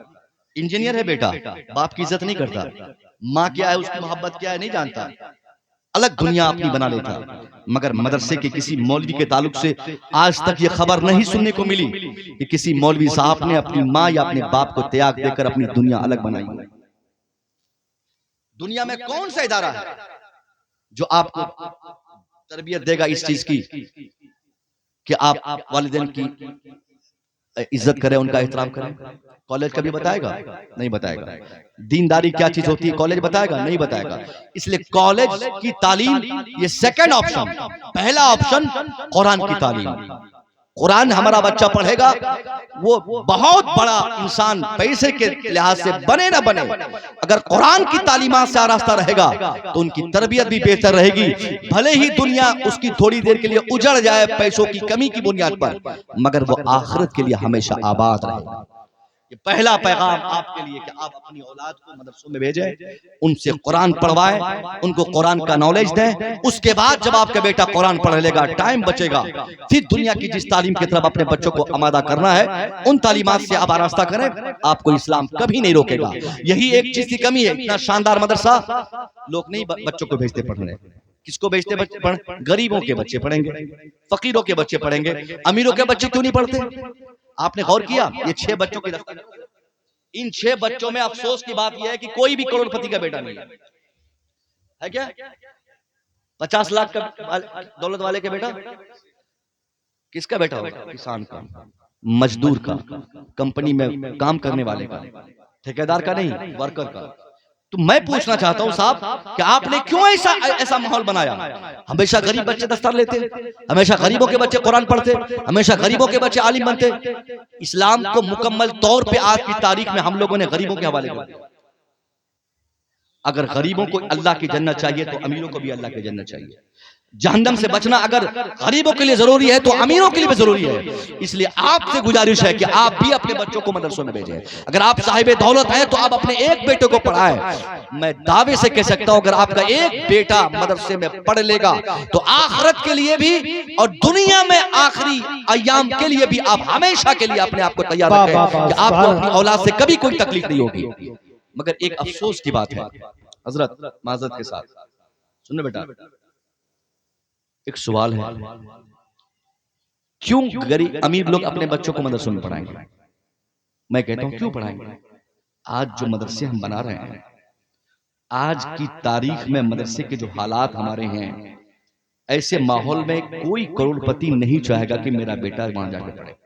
انجینئر ہے بیٹا، باپ کی عزت نہیں کرتا، ماں کیا ہے اس کی محبت کیا ہے نہیں جانتا، الگ دنیا اپنی بنا لیتا۔ مگر مدرسے کے کسی مولوی کے تعلق سے آج تک یہ خبر نہیں سننے کو ملی کہ کسی مولوی صاحب نے اپنی ماں یا اپنے باپ کو تیاگ دے کر اپنی دنیا الگ بنائی۔ دنیا میں کون سا ادارہ ہے جو آپ کو تربیت دے گا اس چیز کی کہ آپ والدین کی عزت کریں، ان کا احترام کریں؟ کالج کبھی بتائے گا؟ نہیں بتائے گا۔ دینداری کیا چیز ہوتی ہے کالج بتائے گا؟ نہیں بتائے گا۔ اس لیے کالج کی تعلیم یہ سیکنڈ آپشن، پہلا آپشن قرآن کی تعلیم۔ قرآن ہمارا بچہ پڑھے گا، وہ بہت بڑا انسان پیسے کے لحاظ سے بنے نہ بنے، اگر قرآن کی تعلیمات سے آراستہ رہے گا تو ان کی تربیت بھی بہتر رہے گی۔ بھلے ہی دنیا اس کی تھوڑی دیر کے لیے اجڑ جائے پیسوں کی کمی کی بنیاد پر، مگر وہ آخرت کے لیے ہمیشہ آباد رہے گا۔ یہ پہلا پیغام آپ کے لیے کہ آپ اپنی اولاد کو مدرسوں میں بھیجیں، ان سے قرآن پڑھوائیں، ان کو قرآن کا نالج دیں۔ اس کے بعد جب آپ کا بیٹا قرآن پڑھ لے گا، ٹائم بچے گا، پھر دنیا کی جس تعلیم کی طرف اپنے بچوں کو آمادہ کرنا ہے ان تعلیمات سے آپ آراستہ کریں، آپ کو اسلام کبھی نہیں روکے گا۔ یہی ایک چیز کی کمی ہے، اتنا شاندار مدرسہ لوگ نہیں بچوں کو بھیجتے پڑھنے۔ کس کو بھیجتے بچے؟ غریبوں کے بچے پڑھیں گے، فقیروں کے بچے پڑھیں گے، امیروں کے بچے کیوں نہیں پڑھتے؟ آپ نے غور کیا یہ 6 بچوں کی رفتہ ان 6 بچوں میں افسوس کی بات یہ ہے کہ کوئی بھی کروڑ پتی کا بیٹا نہیں ہے کیا؟ 50 لاکھ کا دولت والے کا بیٹا کس کا بیٹا ہوگا؟ کسان کا، مزدور کا، کمپنی میں کام کرنے والے کا، ٹھیکیدار کا نہیں، ورکر کا۔ تو میں پوچھنا چاہتا ہوں صاحب کہ آپ نے کیوں ایسا ماحول بنایا؟ ہمیشہ غریب بچے دستار لیتے، ہمیشہ غریبوں کے بچے قرآن پڑھتے، ہمیشہ غریبوں کے بچے عالم بنتے۔ اسلام کو مکمل طور پہ آج کی تاریخ میں ہم لوگوں نے غریبوں کے حوالے کر دیا۔ اگر غریبوں کو اللہ کی جنت چاہیے تو امیروں کو بھی اللہ کی جنت چاہیے۔ جہنم سے بچنا اگر غریبوں کے لیے ضروری ہے تو امیروں کے لیے بھی ضروری ہے۔ اس لیے آپ سے گزارش ہے کہ آپ بھی اپنے بچوں کو مدرسوں میں بھیجیں۔ اگر آپ صاحب دولت ہیں تو آپ اپنے ایک بیٹے کو پڑھائیں۔ میں دعوے سے کہہ سکتا ہوں اگر آپ کا ایک بیٹا مدرسے میں پڑھ لے گا تو آخرت کے لیے بھی اور دنیا میں آخری ایام کے لیے بھی آپ ہمیشہ کے لیے اپنے آپ کو تیار رکھیں کہ آپ کو اپنی اولاد سے کبھی کوئی تکلیف نہیں ہوگی۔ مگر ایک افسوس کی بات ہے حضرت، معذرت کے ساتھ سننے بیٹا، ایک سوال ہے، کیوں غریب امیر لوگ اپنے بچوں کو مدرسوں میں پڑھائیں گے؟ میں کہتا ہوں کیوں پڑھائیں گے؟ آج جو مدرسے ہم بنا رہے ہیں، آج کی تاریخ میں مدرسے کے جو حالات ہمارے ہیں، ایسے ماحول میں کوئی کروڑ پتی نہیں چاہے گا کہ میرا بیٹا وہاں جا کے پڑھے۔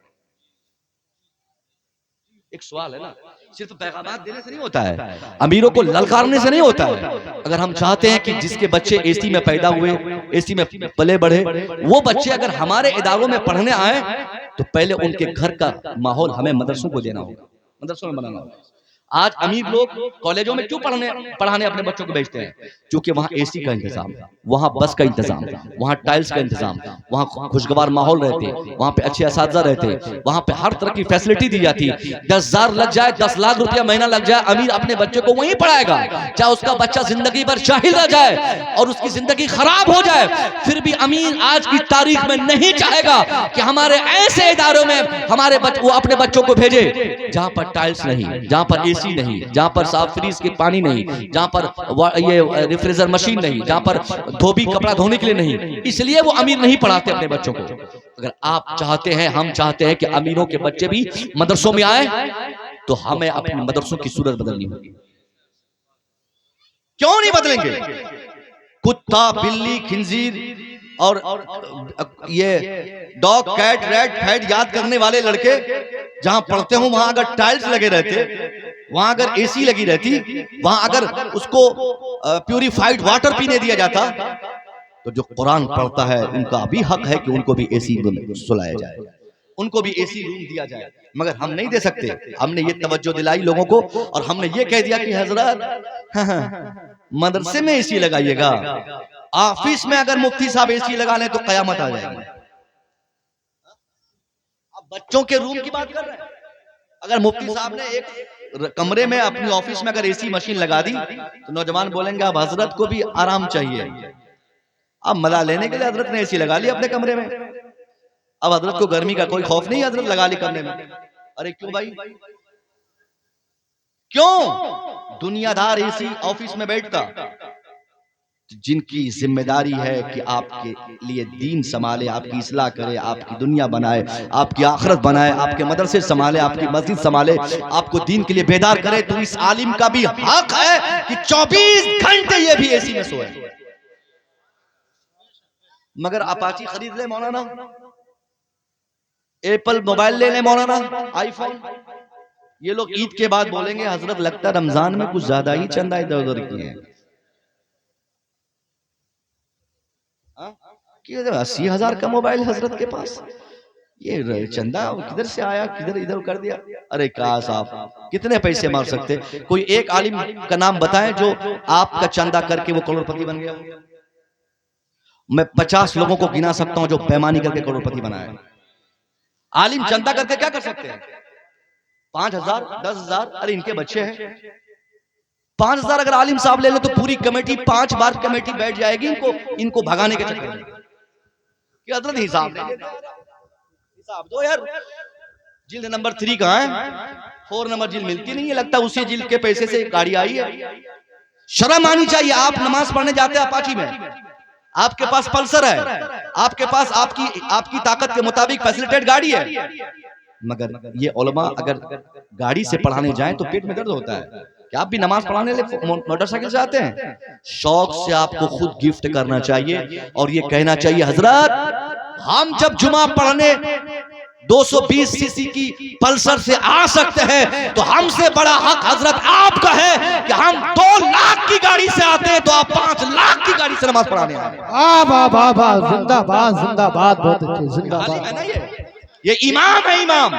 ایک سوال ہے نا، صرف پیغامات دینے سے نہیں ہوتا ہے، امیروں کو للکارنے سے نہیں ہوتا ہے۔ اگر ہم چاہتے ہیں کہ جس کے بچے اے سی میں پیدا ہوئے، اے سی میں پلے بڑھے، وہ بچے اگر ہمارے اداروں میں پڑھنے آئیں تو پہلے ان کے گھر کا ماحول ہمیں مدرسوں کو دینا ہوگا، مدرسوں میں بنانا ہوگا۔ آج امیر لوگ کالجوں میں کیوں پڑھانے اپنے بچوں کو بھیجتے ہیں؟ کیونکہ وہاں اے سی کا انتظام، وہاں بس کا انتظام، وہاں ٹائلز کا انتظام، وہاں خوشگوار ماحول رہتے، وہاں پہ اچھے اساتذہ رہتے، وہاں پہ ہر طرح کی فیسلٹی دی جاتی۔ 10,000 لگ جائے، 10 لاکھ روپیہ مہینہ لگ جائے، امیر اپنے بچے کو وہیں پڑھائے گا، چاہے اس کا بچہ زندگی بھر جاہل رہ جائے اور اس کی زندگی خراب ہو جائے، پھر بھی امیر آج کی تاریخ میں نہیں چاہے گا کہ ہمارے ایسے اداروں میں وہ اپنے بچوں کو بھیجے جہاں پر ٹائلز نہیں، جہاں پر اے سی نہیں، جہاں پر صاف فریز کے پانی نہیں، جہاں پر یہ ریفریزر مشین نہیں، جہاں پر دھوبی کپڑا دھونے کے لیے نہیں۔ اس لیے وہ امیر نہیں پڑھاتے اپنے بچوں کو۔ اگر آپ چاہتے ہیں، ہم چاہتے ہیں کہ امیروں کے بچے بھی مدرسوں میں آئیں تو ہمیں اپنے مدرسوں کی صورت بدلنی ہوگی۔ کیوں نہیں بدلیں گے؟ کتا، بلی، خنزیر اور یہ ڈاگ، کیٹ، ریٹ، پھیٹ یاد کرنے والے لڑکے جہاں پڑھتے ہوں وہاں اگر ٹائلز لگے رہتے، وہاں اگر اے سی لگی رہتی، وہاں اگر اس کو پیوریفائیڈ واٹر پینے دیا جاتا، تو جو قرآن پڑھتا ہے ان کا بھی حق ہے کہ ان کو بھی اے سی میں سلایا جائے، ان کو بھی اے سی روم دیا جائے۔ مگر ہم نہیں دے سکتے۔ ہم نے یہ توجہ دلائی لوگوں کو اور ہم نے یہ کہہ دیا کہ حضرت مدرسے میں اے سی لگائیے گا، آفس میں اگر مفتی صاحب اے سی لگا لیں تو قیامت آ جائے گی۔ اب بچوں کے روم کی بات کر رہے ہیں، اگر مفتی صاحب نے ایک کمرے میں اپنی آفس میں اگر اے سی مشین لگا دی تو نوجوان بولیں گے اب حضرت کو بھی آرام چاہیے۔ اب مزہ لینے کے لیے حضرت نے اے سی لگا لی اپنے کمرے میں، اب حضرت کو گرمی کا کوئی خوف نہیں، حضرت لگا لی کمرے میں۔ ارے کیوں بھائی؟ کیوں؟ دنیا دار اے سی آفس میں بیٹھتا، جن کی ذمہ داری ہے کہ آپ کے لیے دین سنبھالے، آپ کی اصلاح کرے، آپ کی دنیا بنائے، آپ کی آخرت بنائے، آپ کے مدرسے سنبھالے، آپ کی مسجد سنبھالے، آپ کو دین کے لیے بیدار کرے، تو اس عالم کا بھی حق ہے کہ 24 گھنٹے یہ بھی اے سی میں سوئے۔ مگر اپاچی خرید لے مولانا، ایپل موبائل لے لیں مولانا، آئی فون، یہ لوگ عید کے بعد بولیں گے حضرت لگتا رمضان میں کچھ زیادہ ہی چندہ ادھر ادھر کیے ہیں، 80,000 کا موبائل حضرت کے پاس، یہ چندہ کدھر سے آیا، کدھر ادھر کر دیا۔ ارے کاش آپ کتنے پیسے مار سکتے؟ کوئی ایک عالم کا نام بتائیں جو آپ کا چندہ کر کے وہ کروڑ پتی بن گیا۔ میں 50 لوگوں کو گنا سکتا ہوں جو پیمانی کر کے کروڑ پتی بنائے۔ عالم چندہ کر کے کیا کر سکتے ہیں؟ 5,000، 10,000، ارے ان کے بچے ہیں، 5,000 اگر عالم صاحب لے لیں تو پوری کمیٹی 5 بار کمیٹی بیٹھ جائے گی ان کو بھگانے کے چکر میں کہ حضرت حساب دیں، حساب دو یار۔ جلد نمبر 3 کہاں ہے؟ 4 نمبر جلد ملتی نہیں ہے، لگتا اسی جلد کے پیسے سے گاڑی آئی ہے۔ شرم آنی چاہیے۔ آپ نماز پڑھنے جاتے ہیں اپاچی میں، آپ کے پاس پلسر ہے، آپ کے پاس آپ کی طاقت کے مطابق فیسلیٹیڈ گاڑی ہے، مگر یہ علماء اگر گاڑی سے پڑھانے جائیں تو پیٹ میں درد ہوتا ہے کہ آپ بھی نماز پڑھانے لئے موٹر سائیکل سے آتے ہیں. شوق سے آپ کو خود گفٹ کرنا چاہیے اور یہ کہنا چاہیے حضرات ہم جب جمعہ پڑھنے 220 سی سی کی پلسر سے آ سکتے ہیں تو ہم سے بڑا حق حضرت آپ کا ہے کہ ہم 2 لاکھ کی گاڑی سے آتے ہیں تو آپ 5 لاکھ کی گاڑی سے نماز پڑھانے آئے. زندہ باد بہت اچھے زندہ باد. یہ امام ہے، امام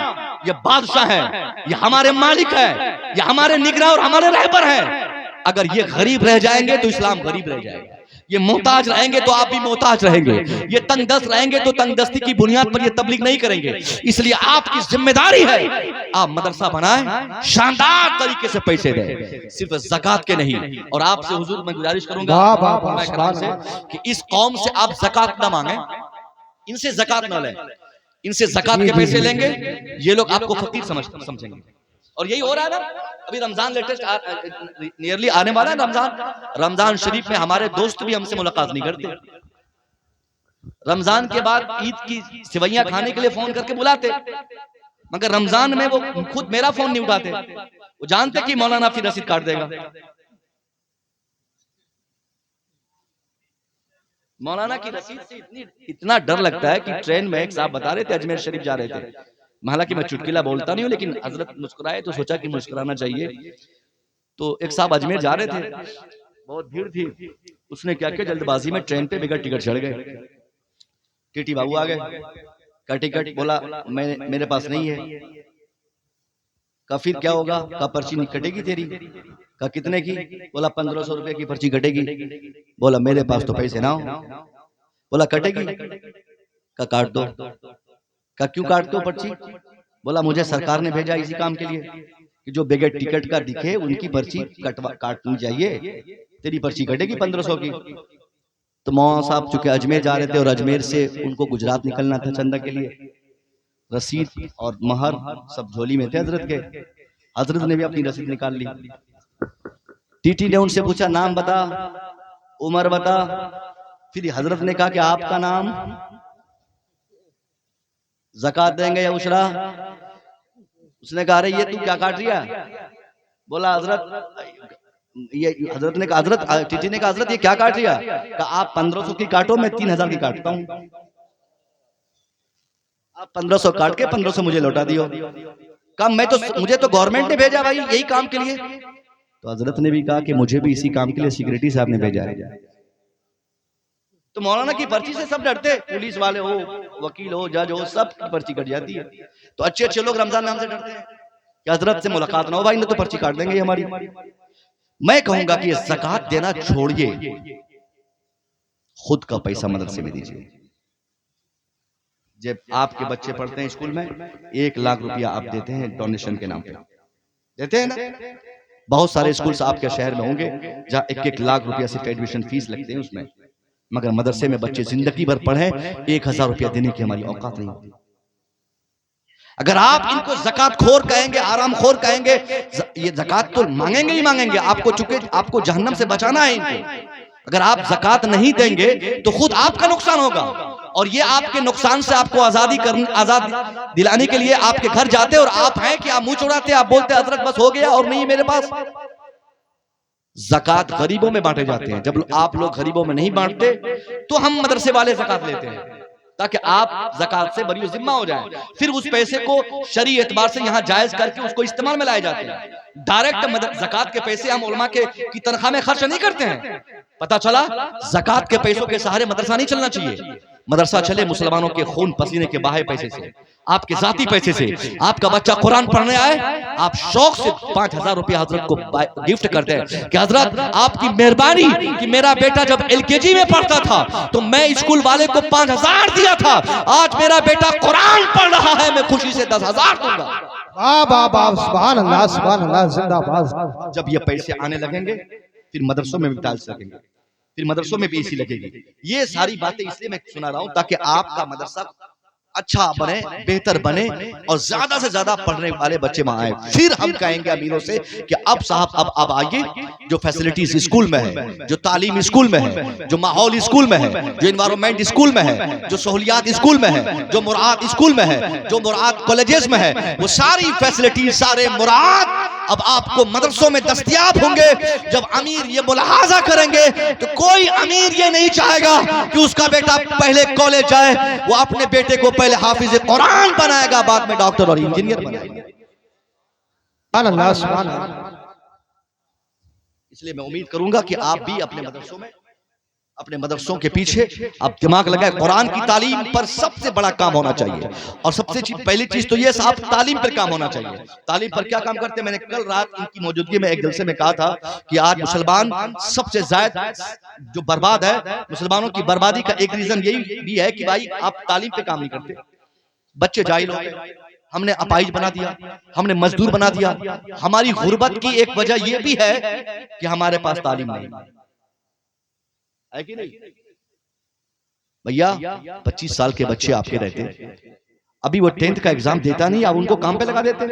یہ بادشاہ ہے، یہ ہمارے مالک ہے، یہ ہمارے نگراں اور ہمارے رہبر ہیں. اگر یہ غریب رہ جائیں گے تو اسلام غریب رہ جائے گا. یہ محتاج رہیں گے تو آپ بھی محتاج رہیں گے. یہ تنگ دست رہیں گے تو تنگ دستی کی بنیاد پر یہ تبلیغ نہیں کریں گے. اس لیے آپ کی ذمہ داری ہے آپ مدرسہ بنائیں، شاندار طریقے سے پیسے دیں، صرف زکوٰۃ کے نہیں. اور آپ سے حضور میں گزارش کروں گا کہ اس قوم سے آپ زکوٰۃ نہ مانگیں، ان سے زکوٰۃ نہ لیں. ان سے زکوٰۃ کے پیسے لیں گے یہ لوگ آپ کو فقیر سمجھیں گے. اور یہی ہو رہا ہے نا. ابھی رمضان لیٹسٹ نیئرلی آنے والا ہے. رمضان شریف میں ہمارے دوست بھی ہم سے ملاقات نہیں کرتے. رمضان کے بعد عید کی سوئیاں کھانے کے لیے فون کر کے بلاتے، مگر رمضان میں وہ خود میرا فون نہیں اٹھاتے. وہ جانتے کہ مولانا پھر رسید کاٹ دے گا. مولانا کی رسید سے اتنا ڈر لگتا ہے کہ ٹرین میں ایک صاحب بتا رہے تھے اجمیر شریف جا رہے تھے. حالانکہ میں چٹکلا بولتا نہیں ہوں لیکن حضرت مسکرائے تو سوچا کہ مسکرانا چاہیے. تو ایک صاحب اجمیر جا رہے تھے، بہت بھیڑ تھی. اس نے کیا جلد بازی میں ٹرین پہ بغیر ٹکٹ چڑھ گئے. ٹی ٹی بابو آ گئے، کا ٹکٹ؟ بولا میرے پاس نہیں ہے. کا پھر کیا ہوگا؟ کا پرچی کٹے گی تیری. کا کتنے کی؟ بولا 1500 روپے کی پرچی کٹے گی. بولا میرے پاس تو پیسے نہ ہو. بولا کٹے گی؟ کا کاٹ دو. کا کیوں کاٹ دو پرچی؟ بولا مجھے سرکار نے بھیجا اسی کام کے لیے کہ جو بغیر ٹکٹ کا دکھے ان کی پرچی کاٹنی چاہیے. تیری پرچی کٹے گی 1500 کی. تو مولانا صاحب چونکہ اجمیر جا رہے تھے اور اجمیر سے ان کو گجرات نکلنا تھا چندہ کے لیے، رسید اور مہر سب جھولی میں تھے حضرت کے. حضرت نے بھی اپنی رسید نکال لی. ٹی ٹی نے ان سے پوچھا نام بتا، عمر بتا. پھر حضرت نے کہا کہ آپ کا نام، زکوٰۃ دیں گے یا عشرہ؟ اس نے کہا یہ تو کیا کاٹ رہا؟ بولا حضرت، یہ حضرت نے کہا حضرت ٹی ٹی نے کہا حضرت یہ کیا کاٹ رہا؟ کہا آپ 1500 کی کاٹو، میں 3000 کی کاٹتا ہوں. آپ 1500 کاٹ کے 1500 مجھے لوٹا دیو. کہا مجھے تو گورنمنٹ نے بھیجا بھائی یہی کام کے لیے. تو حضرت نے بھی کہا کہ مجھے بھی اسی کام کے لیے سیکریٹری صاحب نے بھیجا ہے. تو مولانا کی پرچی سے سب ڈرتے، پولیس والے ہو، وکیل ہو، جج ہو، سب کی پرچی کٹ جاتی ہے. تو اچھے لوگ رمضان نام سے ڈرتے ہیں کہ حضرت سے ملاقات نہ ہو بھائی، نہ تو پرچی کاٹ دیں گے ہماری. میں کہوں گا کہ یہ زکوٰۃ دینا چھوڑیے، خود کا پیسہ مدرسے میں دیجیے. جب آپ کے بچے پڑھتے ہیں اسکول میں 1 لاکھ روپیہ آپ دیتے ہیں ڈونیشن کے نام پہ، دیتے ہیں نا. بہت سارے اسکولز آپ کے شہر میں ہوں گے جہاں 1 لاکھ روپیہ صرف ایڈمیشن فیس لگتے ہیں اس میں، مگر مدرسے میں بچے زندگی بھر پڑھیں 1000 روپیہ دینے کی ہماری اوقات نہیں ہوتی. اگر آپ ان کو زکوٰۃ خور کہیں گے، آرام خور کہیں گے، یہ زکوٰۃ تو مانگیں گے ہی مانگیں گے. آپ کو چونکہ آپ کو جہنم سے بچانا ہے ان کو. اگر آپ زکوٰۃ نہیں دیں گے تو خود آپ کا نقصان ہوگا. اور یہ آپ کے نقصان سے آپ کو آزاد دلانے کے لیے آپ کے گھر جاتے اور آپ ہیں کہ آپ منہ چڑھاتے، آپ بولتے حضرت بس ہو گیا اور نہیں میرے پاس. زکوٰۃ غریبوں میں بانٹے جاتے ہیں. جب آپ لوگ غریبوں میں نہیں بانٹتے تو ہم مدرسے والے زکوٰۃ لیتے ہیں تاکہ آپ زکوٰۃ سے بری ذمہ ہو جائیں. پھر اس پیسے کو شرعی اعتبار سے یہاں جائز کر کے اس کو استعمال میں لائے جاتے ہیں. ڈائریکٹ زکوٰۃ کے پیسے ہم علماء کی تنخواہ میں خرچ نہیں کرتے ہیں. پتا چلا زکوٰۃ کے پیسوں کے سہارے مدرسہ نہیں چلنا چاہیے. مدرسہ چلے مسلمانوں کے خون پسینے کے بہائے پیسے سے، آپ کے ذاتی پیسے سے. آپ کا بچہ قرآن پڑھنے آئے، آپ شوق سے 5000 روپیہ حضرت کو گفٹ کرتے ہیں کہ حضرت آپ کی مہربانی کہ میرا بیٹا جب LKG میں پڑھتا تھا تو میں اسکول والے کو 5000 دیا تھا، آج میرا بیٹا قرآن پڑھ رہا ہے میں خوشی سے 10000 دوں گا. سبحان اللہ زندہ باد. جب یہ پیسے آنے لگیں گے پھر مدرسوں میں بھی ٹائلس لگیں گے، پھر مدرسوں میں بھی اسی لگے گی. یہ ساری باتیں اس لیے میں سنا رہا ہوں تاکہ آپ کا مدرسہ اچھا بنے، بہتر بنے اور زیادہ سے زیادہ پڑھنے والے بچے وہاں آئے. پھر ہم کہیں گے امیروں سے کہ اب صاحب اب آئیے، جو فیسلٹیز اسکول میں ہے، جو تعلیم اسکول میں ہے، جو ماحول اسکول میں ہے، جو انوائرمنٹ اسکول میں ہے، جو سہولیات اسکول میں ہے، جو مراعات اسکول میں ہے، جو مراعات کالجز میں ہے، وہ ساری فیسلٹیز، سارے مراعات اب آپ کو مدرسوں میں دستیاب ہوں گے. جب امیر یہ ملاحظہ کریں گے تو کوئی امیر یہ نہیں چاہے گا کہ اس کا بیٹا پہلے کالج جائے، وہ اپنے بیٹے کو پہلے حافظ قرآن بنائے گا، بعد میں ڈاکٹر اور انجینئر بنائے گا. سبحان اللہ سبحان اللہ. اس لیے میں امید کروں گا کہ آپ بھی اپنے مدرسوں کے پیچھے آپ دماغ لگائے. قرآن کی تعلیم پر سب سے بڑا کام ہونا چاہیے، اور سب سے پہلی چیز تو یہ صاحب تعلیم پر کام ہونا چاہیے. تعلیم پر کیا کام کرتے ہیں؟ میں نے کل رات ان کی موجودگی میں ایک جلسے میں کہا تھا کہ آج مسلمان سب سے زائد جو برباد ہے، مسلمانوں کی بربادی کا ایک ریزن یہی بھی ہے کہ بھائی آپ تعلیم پہ کام نہیں کرتے. بچے جاہل ہو گئے، ہم نے اپاہج بنا دیا، ہم نے مزدور بنا دیا. ہماری غربت کی ایک وجہ یہ بھی ہے کہ ہمارے پاس تعلیم نہیں ہے کہ نہیں؟ بھیا 25 سال کے بچے آپ کے رہتے، ابھی وہ 10th کا ایگزام دیتا نہیں، آپ ان کو کام پہ لگا دیتے.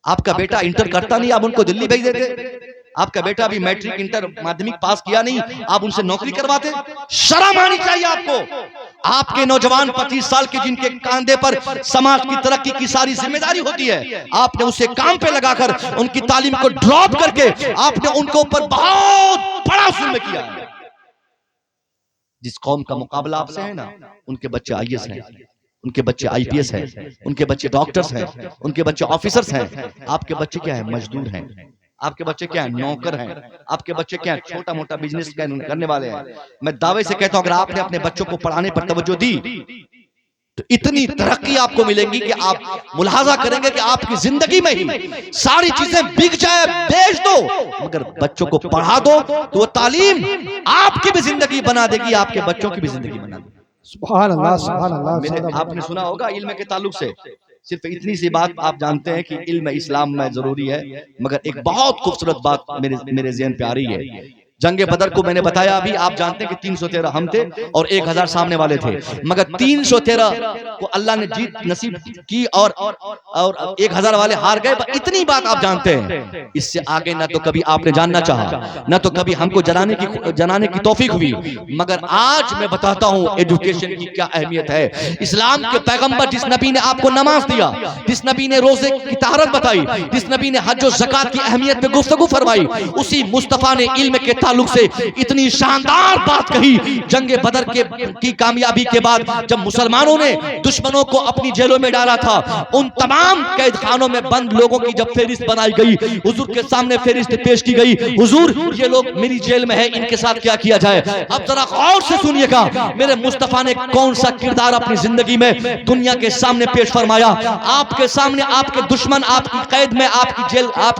آپ کا بیٹا انٹر کرتا نہیں، آپ ان کو دلی بھیج دیتے. آپ کا بیٹا بھی میٹرک انٹر مادھمک پاس کیا نہیں، آپ ان سے نوکری کرواتے. شرم آنی چاہیے آپ کو. آپ کے نوجوان 25 سال کے جن کے کاندھے پر سماج کی ترقی کی ساری ذمہ داری ہوتی ہے، آپ نے اسے کام پہ لگا کر ان کی تعلیم کو ڈراپ کر کے آپ نے ان کے اوپر بہت بڑا ظلم کیا ہے. جس قوم کا مقابلہ آپ سے ہے نا، ان کے بچے IAS ہیں، ان کے بچے IPS ہیں، ان کے بچے ڈاکٹرز ہیں، ان کے بچے آفیسرز ہیں. آپ کے بچے کیا ہیں؟ مزدور ہیں. آپ کے بچے کیا ہیں؟ نوکر ہیں. آپ کے بچے کیا ہیں؟ چھوٹا موٹا بزنس کرنے والے ہیں. میں دعوے سے کہتا ہوں اگر آپ نے اپنے بچوں کو پڑھانے پر توجہ دی تو اتنی ترقی آپ کو ملے گی کہ آپ ملاحظہ کریں گے کہ آپ کی زندگی میں ہی ساری چیزیں بک جائے، بیچ دو، مگر بچوں کو پڑھا دو تو وہ تعلیم آپ کی بھی زندگی بنا دے گی، آپ کے بچوں کی بھی زندگی بنا دے گی. سبحان اللہ سبحان اللہ. آپ نے سنا ہوگا علم کے تعلق سے صرف اتنی سی بات آپ جانتے ہیں کہ علم اسلام میں ضروری ہے، مگر ایک بہت خوبصورت بات میرے ذہن پہ آ رہی ہے. جنگ بدر کو میں نے بتایا ابھی، آپ جانتے ہیں کہ 313 ہم تھے اور 1000 سامنے والے تھے، مگر 313 کو اللہ نے جیت نصیب کی اور 1000 والے ہار گئے. اتنی بات آپ جانتے ہیں. اس سے آگے نہ تو کبھی آپ نے جاننا چاہا، نہ تو کبھی ہم کو جنانے کی توفیق ہوئی. مگر آج میں بتاتا ہوں ایجوکیشن کی کیا اہمیت ہے. اسلام کے پیغمبر جس نبی نے آپ کو نماز دیا، جس نبی نے روزے کی طہارت بتائی، جس نبی نے حج و زکات کی اہمیت پہ گفتگو فرمائی، اسی مصطفیٰ نے علم کے تعلق سے اتنی شاندار بات کہی. جنگ بدر کی کامیابی کے بعد جب مسلمانوں نے دشمنوں کو اپنی جیلوں میں ڈالا تھا، ان تمام قید خانوں میں بند لوگوں کی جب فہرست بنائی گئی، حضور کے سامنے فہرست پیش کی گئی، حضور یہ لوگ میری جیل میں ہیں، ان کے ساتھ کیا کیا جائے. اب ذرا غور سے سنیے گا میرے مصطفیٰ نے کون سا کردار اپنی زندگی میں دنیا کے سامنے پیش فرمایا. آپ کے سامنے آپ کے دشمن آپ کی قید میں آپ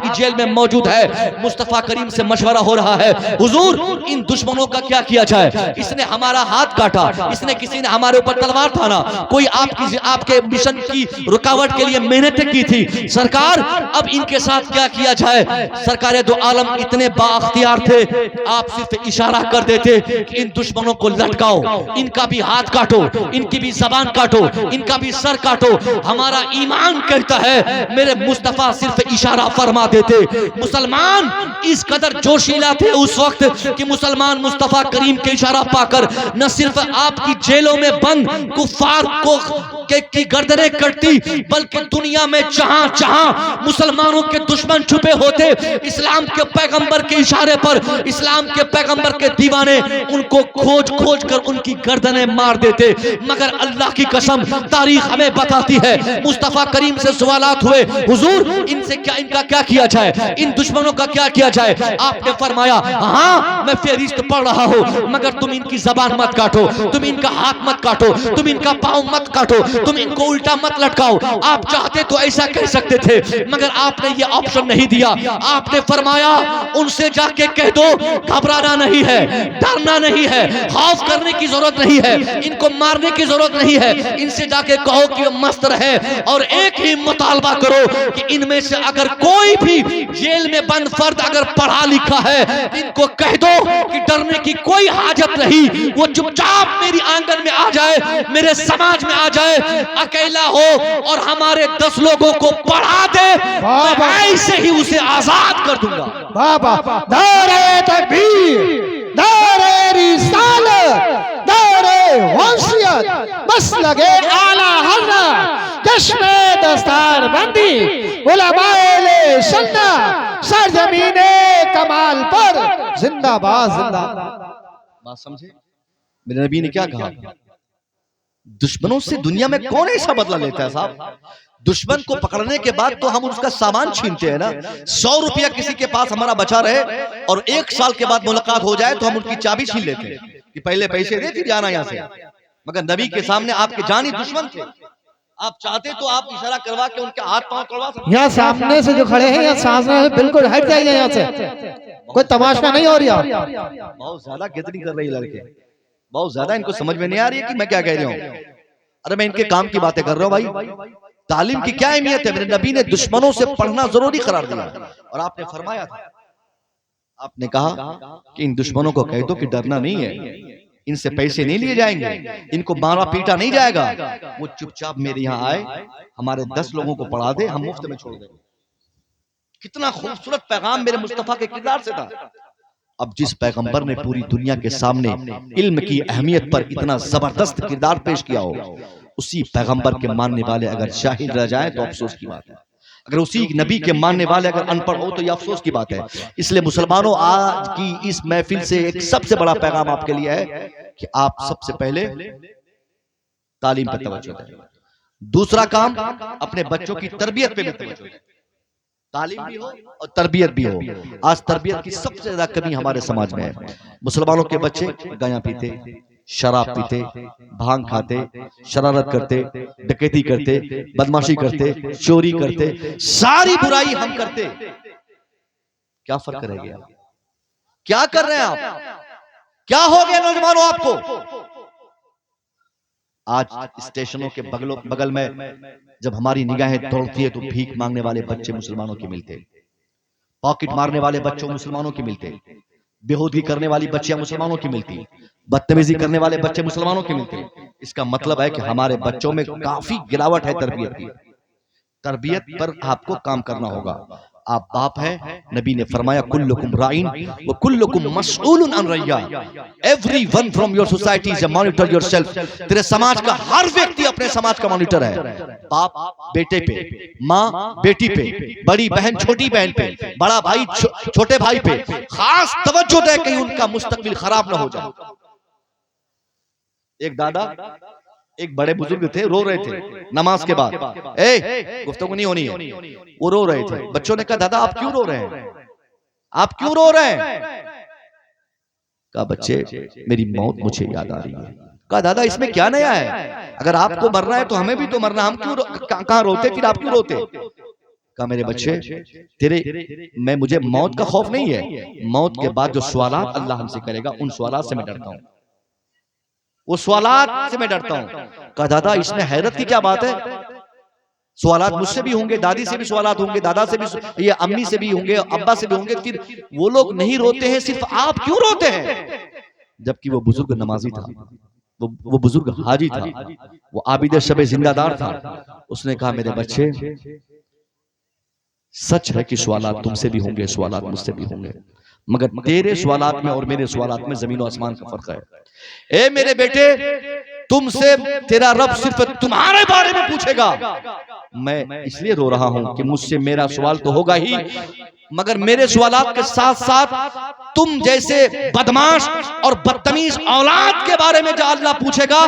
کی جیل میں موجود ہے. مصطفیٰ کریم سے مشورہ ہو رہا ہے، حضور ان دشمنوں کا کیا کیا جائے. اس نے ہمارا ہاتھ کاٹا، اس نے کسی نے ہمارے اوپر تلوار تھانا، کوئی آپ کے مشن کی رکاوٹ کے لیے محنتیں کی تھی. سرکار اب ان کے ساتھ کیا کیا جائے. سرکار دو عالم اتنے با اختیار تھے، آپ صرف اشارہ کر دیتے کہ ان دشمنوں کو لٹکاؤ، ان کا بھی ہاتھ کاٹو، ان کی بھی زبان کاٹو، ان کا بھی سر کاٹو. ہمارا ایمان کہتا ہے میرے مصطفیٰ صرف اشارہ فرما دیتے. مسلمان اس قدر جوشیلا تھے اس وقت کہ مسلمان مصطفیٰ کریم کے اشارہ پا کر نہ صرف آپ کی جیلوں میں بند کفار کی گردنیں کٹتی، بلکہ دنیا میں جہاں جہاں مسلمانوں کے دشمن چھپے ہوتے، اسلام کے پیغمبر کے اشارے پر اسلام کے پیغمبر کے دیوانے ان کو کھوج کھوج کر ان کی گردنیں مار دیتے. مگر اللہ کی قسم تاریخ ہمیں بتاتی ہے مصطفیٰ کریم سے سوالات ہوئے، حضور ان کا کیا کیا جائے، ان دشمنوں کا کیا کیا جائے. آپ نے فرمایا ہاں میں فہرست پڑھ رہا ہوں، مگر تم ان کی زبان مت کاٹو، تم ان کا ہاتھ مت کاٹو، تم ان کا پاؤں مت کاٹو، تم ان کو الٹا مت لٹکاؤ. آپ چاہتے تو ایسا کہہ سکتے تھے، مگر آپ نے یہ آپشن نہیں دیا. آپ نے فرمایا ان سے جا کے کہہ دو گھبرانا نہیں ہے، ڈرنا نہیں ہے، خوف کرنے کی ضرورت نہیں ہے، ان کو مارنے کی ضرورت نہیں ہے. ان سے جا کے کہو کہ مست رہے اور ایک ہی مطالبہ کرو کہ ان میں سے اگر کوئی بھی جیل میں بند فرد اگر پڑھا لکھا ہے ان کو کہہ دو کہ ڈرنے کی کوئی حاجت نہیں، وہ چپ چاپ میری آنگن میں آ جائے، میرے سماج میں آ جائے، اکیلا ہو اور ہمارے 10 لوگوں کو پڑھا دے، میں ایسے ہی اسے آزاد کر دوں گا۔ بابا نعرہ تکبیر، نعرہ رسالت، نعرہ حیثیت، مسلک اعلی حضرت، چشم دستار بندی، علماء اہل سنت، سرزمین کمال پر زندہ باد زندہ باد۔ بات سمجھے؟ میرے نبی نے کیا کہا؟ دشمنوں سے دنیا میں کون ایسا بدلہ لیتا ہے صاحب؟ دشمن کو پکڑنے کے بعد تو ہم اس کا سامان چھینتے ہیں نا۔ 100 روپیہ کسی کے پاس ہمارا بچا رہے اور 1 سال کے بعد ملاقات ہو جائے تو ہم ان کی چابی چھین لیتے ہیں کہ پہلے پیسے دے پھر جانا یہاں سے۔ مگر نبی کے سامنے آپ کے جانی دشمن تھے، آپ چاہتے تو آپ اشارہ کروا کے ان کے ہاتھ پاؤں توڑوا سکتے۔ یہاں سامنے سے جو کھڑے ہیں، یہاں سامنے سے بالکل ہٹ جائیے یہاں سے، کوئی تماشا نہیں ہو رہا۔ بہت زیادہ گدری کر رہی لڑکے، بہت زیادہ ان کو سمجھ میں نہیں آ رہی ہے کہ میں کیا کہہ رہا ہوں۔ ارے میں ان کے کام کی باتیں کر رہا ہوں بھائی۔ تعلیم کی کیا اہمیت ہے؟ میرے نبی نے دشمنوں سے پڑھنا ضروری قرار دیا اور آپ نے فرمایا تھا، آپ نے کہا کہ ان دشمنوں کو کہہ دو کہ ڈرنا نہیں ہے، ان سے پیسے نہیں لیے جائیں گے، ان کو مارا پیٹا نہیں جائے گا، وہ چپ چاپ میرے یہاں آئے، ہمارے 10 لوگوں کو پڑھا دے، ہم مفت میں چھوڑ دیں۔ کتنا خوبصورت پیغام میرے مصطفیٰ کے کردار سے تھا۔ اب جس پیغمبر نے پوری دنیا کے سامنے علم کی اہمیت پر اتنا زبردست کردار پیش کیا ہو، اسی پیغمبر کے ماننے والے اگر جاہل رہ جائیں تو افسوس کی بات ہے، اگر اسی نبی کے ماننے والے اگر ان پڑھ ہو تو یہ افسوس کی بات ہے۔ اس لیے مسلمانوں، آج کی اس محفل سے ایک سب سے بڑا پیغام آپ کے لیے ہے کہ آپ سب سے پہلے تعلیم پر توجہ دیں، دوسرا کام اپنے بچوں کی تربیت پہ بھی توجہ دیں، تعلیم بھی ہو اور تربیت بھی ہو۔ آج تربیت کی سب سے زیادہ کمی ہمارے سماج میں ہے۔ مسلمانوں کے بچے گایا پیتے، شراب پیتے، بھانگ کھاتے، شرارت کرتے، ڈکیتی کرتے، بدماشی کرتے، چوری کرتے، ساری برائی ہم کرتے۔ کیا فرق رہ گیا؟ کیا کر رہے ہیں آپ؟ کیا ہو گیا نوجوانوں آپ کو؟ آج اسٹیشنوں کے بغل میں جب ہماری نگاہیں دوڑتی ہے تو بھیک مانگنے والے بچے مسلمانوں کے ملتے، پاکٹ مارنے والے بچوں مسلمانوں کے ملتے، بےہودگی کرنے والی بچیاں مسلمانوں کی ملتی، بدتمیزی کرنے والے بچے مسلمانوں کے ملتے۔ اس کا مطلب ہے کہ ہمارے بچوں میں کافی گراوٹ ہے تربیت کی۔ تربیت پر آپ کو کام کرنا ہوگا۔ آپ باپ ہیں، نبی نے فرمایا کلکم رائن وکلکم مسئول عن رعیہ، every one from your society is a monitor yourself. تیرے سماج کا ہر ویکتی اپنے سماج کا مانیٹر ہے۔ باپ بیٹے پہ، ماں بیٹی پہ، بڑی بہن چھوٹی بہن پہ، بڑا بھائی چھوٹے بھائی پہ خاص توجہ دے کہ ان کا مستقبل خراب نہ ہو جائے۔ ایک دادا، ایک بڑے بزرگ تھے، رو رہے تھے نماز کے بعد، گفتگو نہیں ہونی ہے، وہ رو رہے تھے۔ بچوں نے کہا دادا آپ کیوں رو رہے ہیں؟ آپ کیوں رو رہے ہیں؟ کہا بچے میری موت مجھے یاد آ رہی ہے۔ کہا دادا اس میں کیا نیا ہے؟ اگر آپ کو مرنا ہے تو ہمیں بھی تو مرنا، ہم کیوں کہاں روتے پھر آپ کیوں روتے؟ کہا میرے بچے مجھے موت کا خوف نہیں ہے، موت کے بعد جو سوالات اللہ ہم سے کرے گا ان سوالات سے میں ڈرتا ہوں، وہ سوالات سے میں ڈرتا ہوں۔ کہا دادا اس میں حیرت کی کیا بات ہے؟ سوالات مجھ سے بھی ہوں گے، دادی سے بھی سوالات ہوں گے، دادا سے بھی، یہ امی سے بھی ہوں گے، ابا سے بھی ہوں گے، پھر وہ لوگ نہیں روتے ہیں، صرف آپ کیوں روتے ہیں؟ جبکہ وہ بزرگ نمازی تھا، وہ بزرگ حاجی تھا، وہ عابد شب زندہ دار تھا۔ اس نے کہا میرے بچے سچ ہے کہ سوالات تم سے بھی ہوں گے، سوالات مجھ سے بھی ہوں گے، مگر تیرے سوالات میں اور میرے سوالات میں زمین و آسمان کا فرق ہے۔ اے میرے بیٹے تم سے تیرا رب صرف تمہارے بارے میں پوچھے گا۔ میں اس لیے رو رہا ہوں کہ مجھ سے میرا سوال تو ہوگا ہی، مگر میرے سوالات کے ساتھ ساتھ تم جیسے بدماش اور بدتمیز اولاد کے بارے میں جو اللہ پوچھے گا،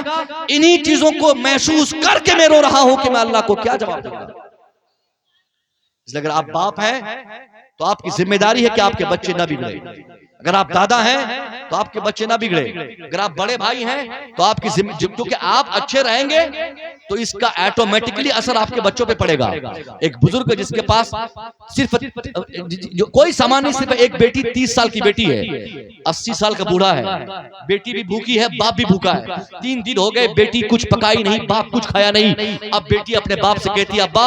انہی چیزوں کو محسوس کر کے میں رو رہا ہوں کہ میں اللہ کو کیا جواب دوں گا۔ اس لیے اگر آپ باپ ہیں تو آپ کی ذمہ داری ہے کہ آپ کے بچے نہ بگڑے، اگر آپ دادا ہیں تو آپ کے بچے نہ بگڑے، اگر آپ بڑے بھائی ہیں تو آپ کی ذمہ، کیونکہ آپ اچھے رہیں گے تو اس کا ایٹومیٹکلی اثر آپ کے بچوں پہ پڑے گا. ایک بزرگ جس کے پاس صرف کوئی سامان نہیں، صرف ایک بیٹی، 30 سال کی بیٹی ہے، 80 سال کا بوڑھا ہے، بیٹی بھی بھوکی ہے، باپ بھی بھوکا ہے. 3 دن ہو گئے بیٹی کچھ پکائی نہیں، باپ کچھ کھایا نہیں. اب بیٹی اپنے باپ سے کہتی ہے ابا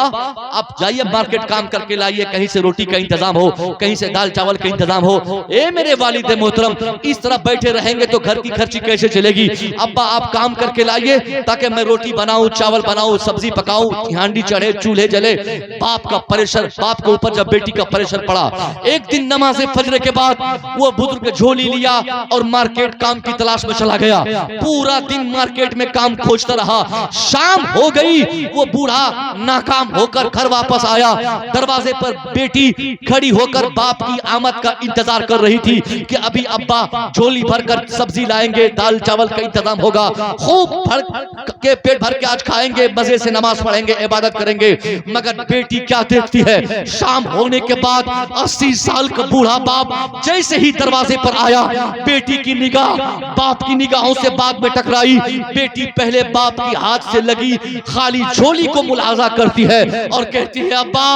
آپ جائیے مارکیٹ کام کر کے لائیے، کہیں سے روٹی کا انتظام ہو، کہیں سے دال چاول کا انتظام ہو. اے میرے والد محترم، اس طرح بیٹھے رہیں گے تو گھر کی خرچی کیسے چلے گی؟ ابا آپ کام کر کے لائیے تاکہ میں روٹی بناؤں، چاول بناؤں، سبزی پکاؤں، ہانڈی چڑھے، چولہے جلے. باپ کا پریشر، باپ کے اوپر جب بیٹی کا پریشر پڑا، ایک دن نماز فجر کے بعد وہ بزرگ جھولی لیا اور مارکیٹ کام کی تلاش میں چلا گیا. پورا دن مارکیٹ میں کام کھوجتا رہا. شام ہو گئی، وہ بوڑھا ناکام ہو کر گھر واپس آیا. دروازے پر بیٹی کھڑی ہو کر باپ کی آمد کا انتظار کر رہی تھی کہ ابھی ابا جھولی بھر کر سبزی لائیں گے، دال چاول کا انتظام ہوگا، خوب بھر کے پیٹ بھر کے آج کھائیں گے، مزے سے نماز پڑھیں گے، عبادت کریں گے. مگر بیٹی کیا دیکھتی ہے؟ شام ہونے کے بعد 80 سال کا بوڑھا باپ جیسے ہی دروازے پر آیا، بیٹی کی نگاہ باپ کی نگاہوں سے بعد میں ٹکرائی. بیٹی پہلے باپ کی ہاتھ سے لگی خالی جھولی کو ملاحظہ کرتی ہے اور کہتی ہے ابا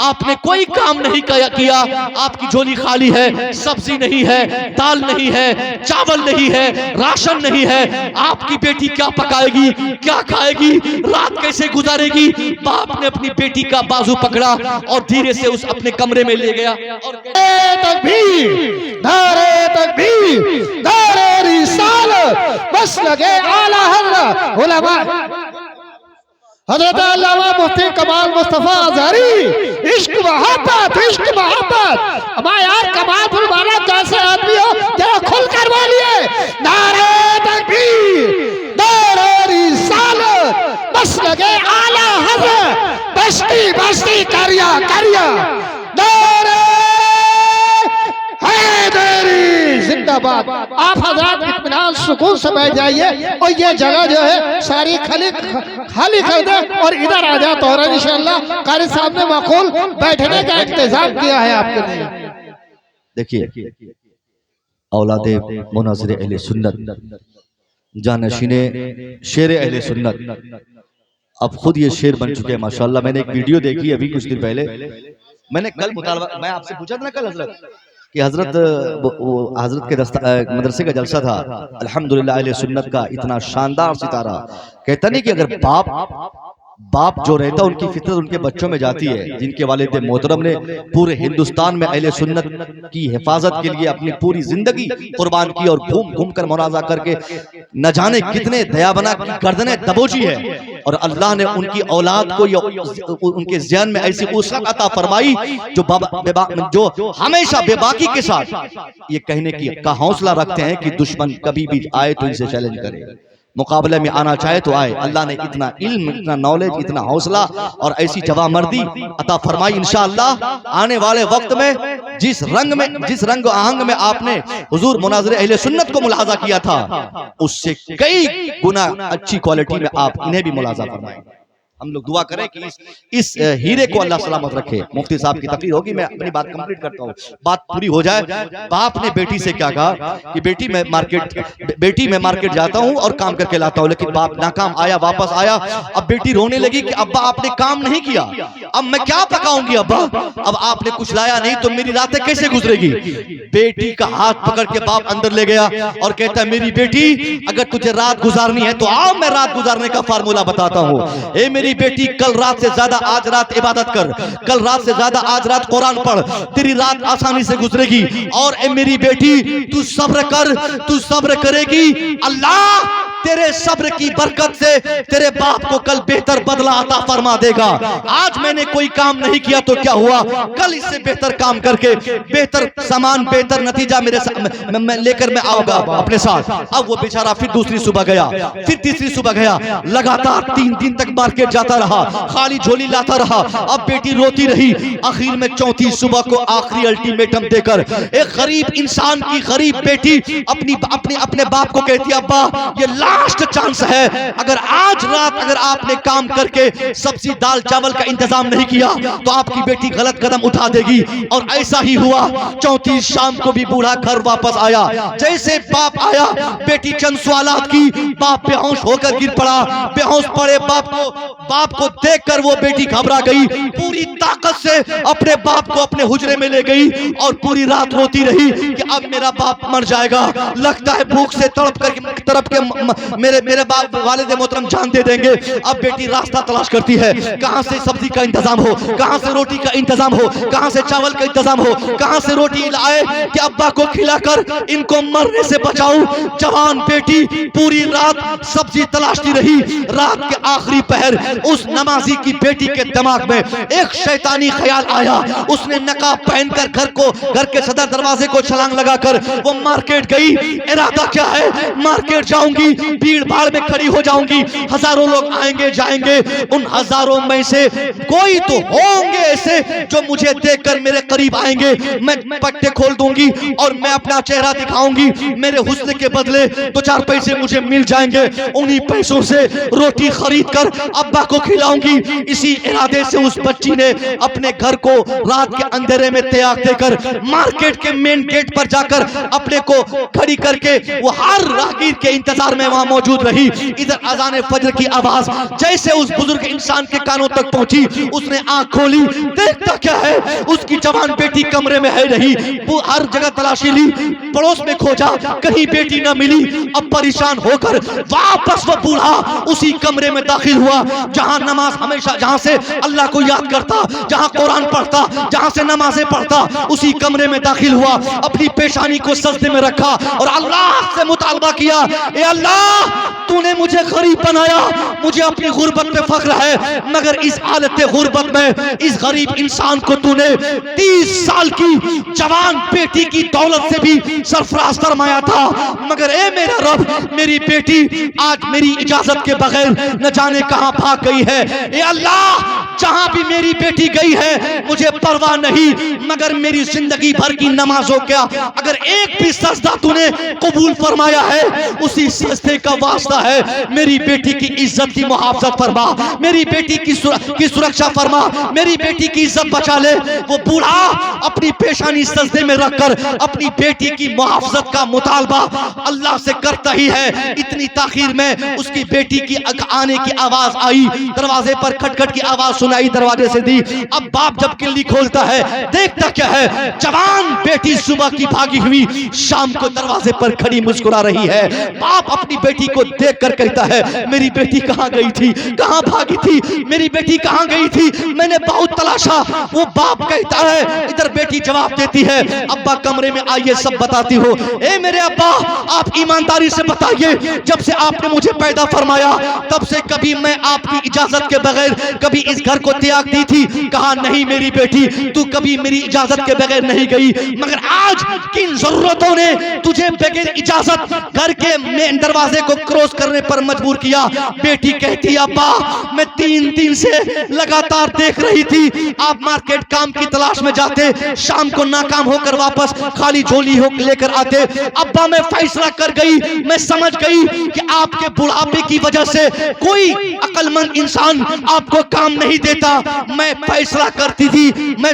آپ نے کوئی کام نہیں کیا، آپ کی جھولی خالی ہے، سبزی نہیں ہے، دال نہیں ہے، چاول نہیں ہے، راشن نہیں ہے. آپ کی بیٹی کیا پکائے گی، کیا کھائے گی، رات کیسے گزارے گی؟ باپ نے اپنی بیٹی کا بازو پکڑا اور دھیرے سے اس اپنے کمرے میں لے گیا اور تکبیر، نعرہ تکبیر، نعرہ رسالت، بس لگے اعلیٰ حضرت علماء حضرت علامہ مفتی کمال مصطفیٰ ازہری. عشق محبت، عشق محبت. ہمارے یار کمال فرمانا جیسے آدمی ہو ذرا کھل کر بولیے نعرہ تکبیر، نعرہ رسالت، بس لگے اعلیٰ حضرت بستی بستی کریا کریا، نعرہ حیدری زندہ باد. آپ حضرات اطمینان سکون سے بیٹھ جائیے اور یہ جگہ جو ہے ساری خالی کر دیں اور ادھر آ جائے تو انشاءاللہ قاری صاحب نے معقول بیٹھنے کا انتظام کیا ہے آپ کے لیے. دیکھیے اولاد مناظر اہل سنت، جانشین شیر اہل سنت، اب خود یہ شیر بن چکے ہیں ماشاءاللہ. میں نے ایک ویڈیو دیکھی ابھی کچھ دن پہلے، میں نے کل مطالبہ، میں آپ سے پوچھا تھا نا کل حضرت کہ حضرت کے مدرسے کا جلسہ تھا، الحمدللہ اہل سنت کا اتنا شاندار ستارہ. کہتا نہیں کہ اگر باپ جو رہتا ان کی فطرت ان کے بچوں میں جاتی ہے. جن کے والد محترم نے پورے ہندوستان میں اہل سنت کی حفاظت کے لیے اپنی پوری زندگی قربان کی اور گھوم گھوم کر منازعہ کر کے نہ جانے کتنے دیابنا کی گردنیں دبوچی ہے، اور اللہ نے ان کی اولاد کو ان کے ذہن میں ایسی وسعت عطا فرمائی جو ہمیشہ بے باکی کے ساتھ یہ کہنے کا حوصلہ رکھتے ہیں کہ دشمن کبھی بھی آئے تو ان سے چیلنج کرے، مقابلے میں آنا چاہے تو آئے. اللہ نے اتنا علم، اتنا نالج، اتنا حوصلہ اور ایسی جوامردی عطا فرمائی. انشاءاللہ آنے والے وقت میں جس رنگ و آہنگ میں آپ نے حضور مناظر اہل سنت کو ملاحظہ کیا تھا، اس سے کئی گنا اچھی کوالٹی میں آپ انہیں بھی ملاحظہ فرمائیں. ہم لوگ دعا کریں کہ اس ہیرے کو اللہ سلامت رکھے. مفتی صاحب کی تقریر ہوگی، میں اپنی بات کمپلیٹ کرتا ہوں، بات پوری ہو جائے. باپ نے بیٹی سے کیا کہا کہ بیٹی میں مارکیٹ جاتا ہوں اور کام کر کے لاتا ہوں، لیکن باپ ناکام آیا، واپس آیا. اب بیٹی رونے لگی کہ ابا آپ نے کام نہیں کیا، اب میں کیا پکاؤں گی ابا، اب آپ نے کچھ لایا نہیں تو میری راتیں کیسے گزرے گی. بیٹی کا ہاتھ پکڑ کے باپ اندر لے گیا اور کہتا ہے میری بیٹی اگر تجھے رات گزارنی ہے تو آؤ میں رات گزارنے کا فارمولہ بتاتا ہوں. اے میری بیٹی کل رات سے زیادہ آج رات عبادت کر، کل رات سے زیادہ آج رات قرآن پڑھ، تیری رات آسانی سے گزرے گی. اور اے میری بیٹی تو صبر کرے گی، اللہ تیرے صبر کی برکت سے تیرے باپ کو کل بہتر بدلہ عطا فرما دے گا. آج میں نے کوئی کام نہیں کیا تو کیا ہوا، کل اس سے بہتر کام کر کے بہتر سامان، بہتر نتیجہ میں لے کر میں آؤں گا اپنے ساتھ. اب وہ بیچارہ پھر دوسری صبح گیا، پھر تیسری صبح گیا، لگاتار 3 دن تک مارکیٹ جاتا رہا، خالی جھولی لاتا رہا. اب بیٹی روتی رہی. آخر میں 34 صبح کو آخری الٹیمیٹم دے کر ایک غریب انسان کی غریب بیٹی اپنے باپ کو کہتی ابا یہ لاسٹ چانس ہے. اگر آج رات اگر آپ نے کام کر کے سبزی دال چاول کا انتظام نہیں کیا تو آپ کی بیٹی غلط قدم اٹھا دے گی. اور ایسا ہی ہوا. 34 شام کو بھی بوڑھا گھر واپس آیا. جیسے باپ آیا, بیٹی چند سوالات کی, باپ بے ہوش ہو کر گر پڑا. بے ہوش پڑے باپ کو دیکھ کر وہ بیٹی گھبرا گئی. پوری طاقت سے اپنے باپ کو اپنے حجرے میں لے گئی اور پوری رات روتی رہی کہ اب میرا باپ مر جائے گا, لگتا ہے بھوک سے تڑپ کے میرے باپ والد محترم جان دے دیں گے. اب بیٹی راستہ تلاش کرتی ہے, کہاں سے سبزی کا انتظام ہو, کہاں سے روٹی کا انتظام ہو, کہاں سے چاول کا انتظام ہو, کہاں سے روٹی لائے کہ ابا کو کھلا کر ان کو مرنے سے بچاؤں. جوان بیٹی پوری رات سبزی تلاشتی رہی. رات کے آخری پہر اس نمازی کی بیٹی کے دماغ میں ایک شیطانی خیال آیا. اس نے نقاب پہن کر گھر کے صدر دروازے کو چھلانگ لگا کر وہ مارکیٹ گئی. ارادہ کیا ہے, مارکیٹ جاؤں گی, بھیڑ بھاڑ میں کھڑی ہو جاؤں گی, ہزاروں لوگ آئیں گے جائیں گے, ان ہزاروں میں سے کوئی تو ہوں گے ایسے جو مجھے دیکھ کر میرے قریب آئیں گے. میں پٹے کھول دوں گی اور میں اپنا چہرہ دکھاؤں گی. میرے حسن کے بدلے 2-4 پیسے مجھے مل جائیں گے. انہی پیسوں سے روٹی خرید کر ابا کو کھلاؤں گی. اسی ارادے سے اس بچی نے اپنے گھر کو رات کے اندھیرے میں تیاگ دے کر مارکیٹ کے مین گیٹ پر جا کر اپنے کو کھڑی کر کے وہ ہر راہگیر کے انتظار میں وہاں موجود رہی. ادھر اذان فجر کی آواز جیسے اس بزرگ انسان کے کانوں تک پہنچی, اس نے آنکھ کھولی. دیکھتا کیا ہے, اس کی جوان بیٹی کمرے میں ہے نہیں. وہ ہر جگہ تلاشی لی, پڑوس میں کھوجا, کہیں بیٹی نہ ملی. اب پریشان ہو کر واپس وہ بوڑھا اسی کمرے میں داخل ہوا جہاں نماز ہمیشہ, جہاں سے اللہ کو یاد کرتا, جہاں قرآن پڑھتا, جہاں سے نمازیں پڑھتا. اسی کمرے میں داخل ہوا, اپنی پیشانی کو سجدے میں رکھا اور اللہ سے مطالبہ کیا, اے اللہ تو نے مجھے غریب بنایا, مجھے اپنی غربت پہ فخر ہے, مگر اس حالت غربت میں اس غریب انسان کو تو نے 30 سال کی جوان بیٹی کی دولت سے بھی سرفراز فرمایا تھا. مگر اے میرا رب, میری بیٹی آج میری اجازت کے بغیر نہ جانے کہاں بھاگ گئی ہے. اے اللہ جہاں بھی میری بیٹی گئی ہے مجھے پرواہ نہیں, مگر میری زندگی بھر کی نمازوں کیا اگر ایک بھی سجدہ تو نے قبول فرمایا ہے, اسی سجدے کا واسطہ ہے. میری بیٹی کی عزت کی محافظت فرما, میری بیٹی کی سرکشا فرما, میری بیٹی کی عزت بچا لے. وہ بوڑھا اپنی پیشانی سجدے میں رکھ کر اپنی بیٹی کی محافظت کا مطالبہ اللہ سے کرتا ہی ہے. اتنی تاخیر میں اس کی بیٹی کی آنے کی آواز آئی, دروازے پر کھٹکھٹ کی آواز سنائی دروازے سے دی. اب باپ جب کلی کھولتا ہے دیکھتا کیا ہے, جوان بیٹی صبح کی بھاگی ہوئی شام کو دروازے پر کھڑی مسکرا رہی ہے. باپ اپنی بیٹی کو دیکھ کر کہتا ہے, میری بیٹی کہاں گئی تھی, کہاں بھاگی تھی, میری بیٹی کہاں گئی تھی, میں نے بہت تلاشا. وہ باپ کہتا ہے, ادھر بیٹی جواب دیتی ہے, ابا کمرے میں آئیے سب بتاتی ہو. اے میرے ابا آپ ایمانداری سے بتائیے, جب سے آپ نے مجھے پیدا فرمایا تب سے کبھی میں آپ کی اجازت کے بغیر کبھی اس گھر کو تیاگ دی تھی؟ کہا نہیں میری بیٹی, تو کبھی میری اجازت کے بغیر نہیں گئی, مگر آج کن ضرورتوں نے تجھے بغیر اجازت گھر کے مین دروازے کو کروس کرنے پر مجبور کیا؟ بیٹی کہتی ابا میں 3 دن سے لگاتار دیکھ رہی تھی آپ مارکیٹ کام کی تلاش میں جاتے, شام کو ناکام ہو کر واپس خالی جھولی ہو لے کر آتے. ابا میں فیصلہ کر گئی, میں سمجھ گئی کہ آپ کے بڑھاپے کی وجہ سے کوئی عقل مند انسان آپ کو کام نہیں دیتا. میں فیصلہ کرتی تھی, میں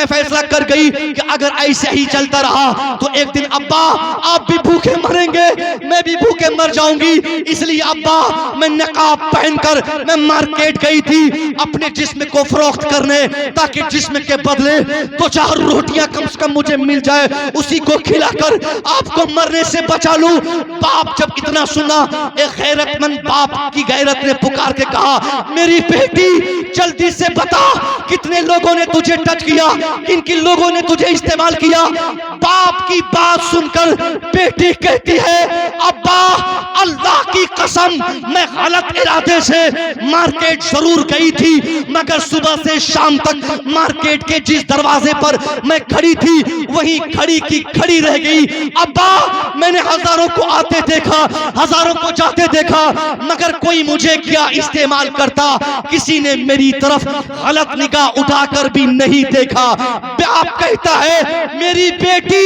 فیصلہ کر گئی کہ اگر ایسے ہی چلتا رہا تو ایک دن ابا آپ بھی بھوکے مریں گے, میں بھی بھوکے مر جاؤں گی. اس لیے ابا میں نقاب پہن کر میں مارکیٹ گئی تھی اپنے جسم کو فروخت کرنے, تاکہ جسم کے بدلے 2-4 روٹیاں کم سے کم مجھے مل جائے, اسی کو کھلا کر آپ کو مرنے سے بچا لوں. باپ جب اتنا سنا, ایک غیرت مند باپ کی غیرت نے پکار کے کہا, میری بیٹی جلدی سے بتا کتنے لوگوں نے تجھے ٹچ کیا, کن کن لوگوں نے تجھے استعمال کیا؟ باپ کی بات سن کر بیٹی کہتی ہے, ابا اللہ کی قسم میں غلط ارادے سے مارکیٹ ضرور گئی تھی, مگر صبح سے شام تک مارکیٹ کے جس دروازے پر میں کھڑی تھی وہی کھڑی کی کھڑی رہ گئی. ابا میں نے ہزاروں کو آتے دیکھا, ہزاروں کو جاتے دیکھا, مگر کوئی مجھے کیا استعمال کرتا, کسی نے میری طرف غلط نگاہ اٹھا کر بھی نہیں دیکھا. باپ کہتا ہے میری بیٹی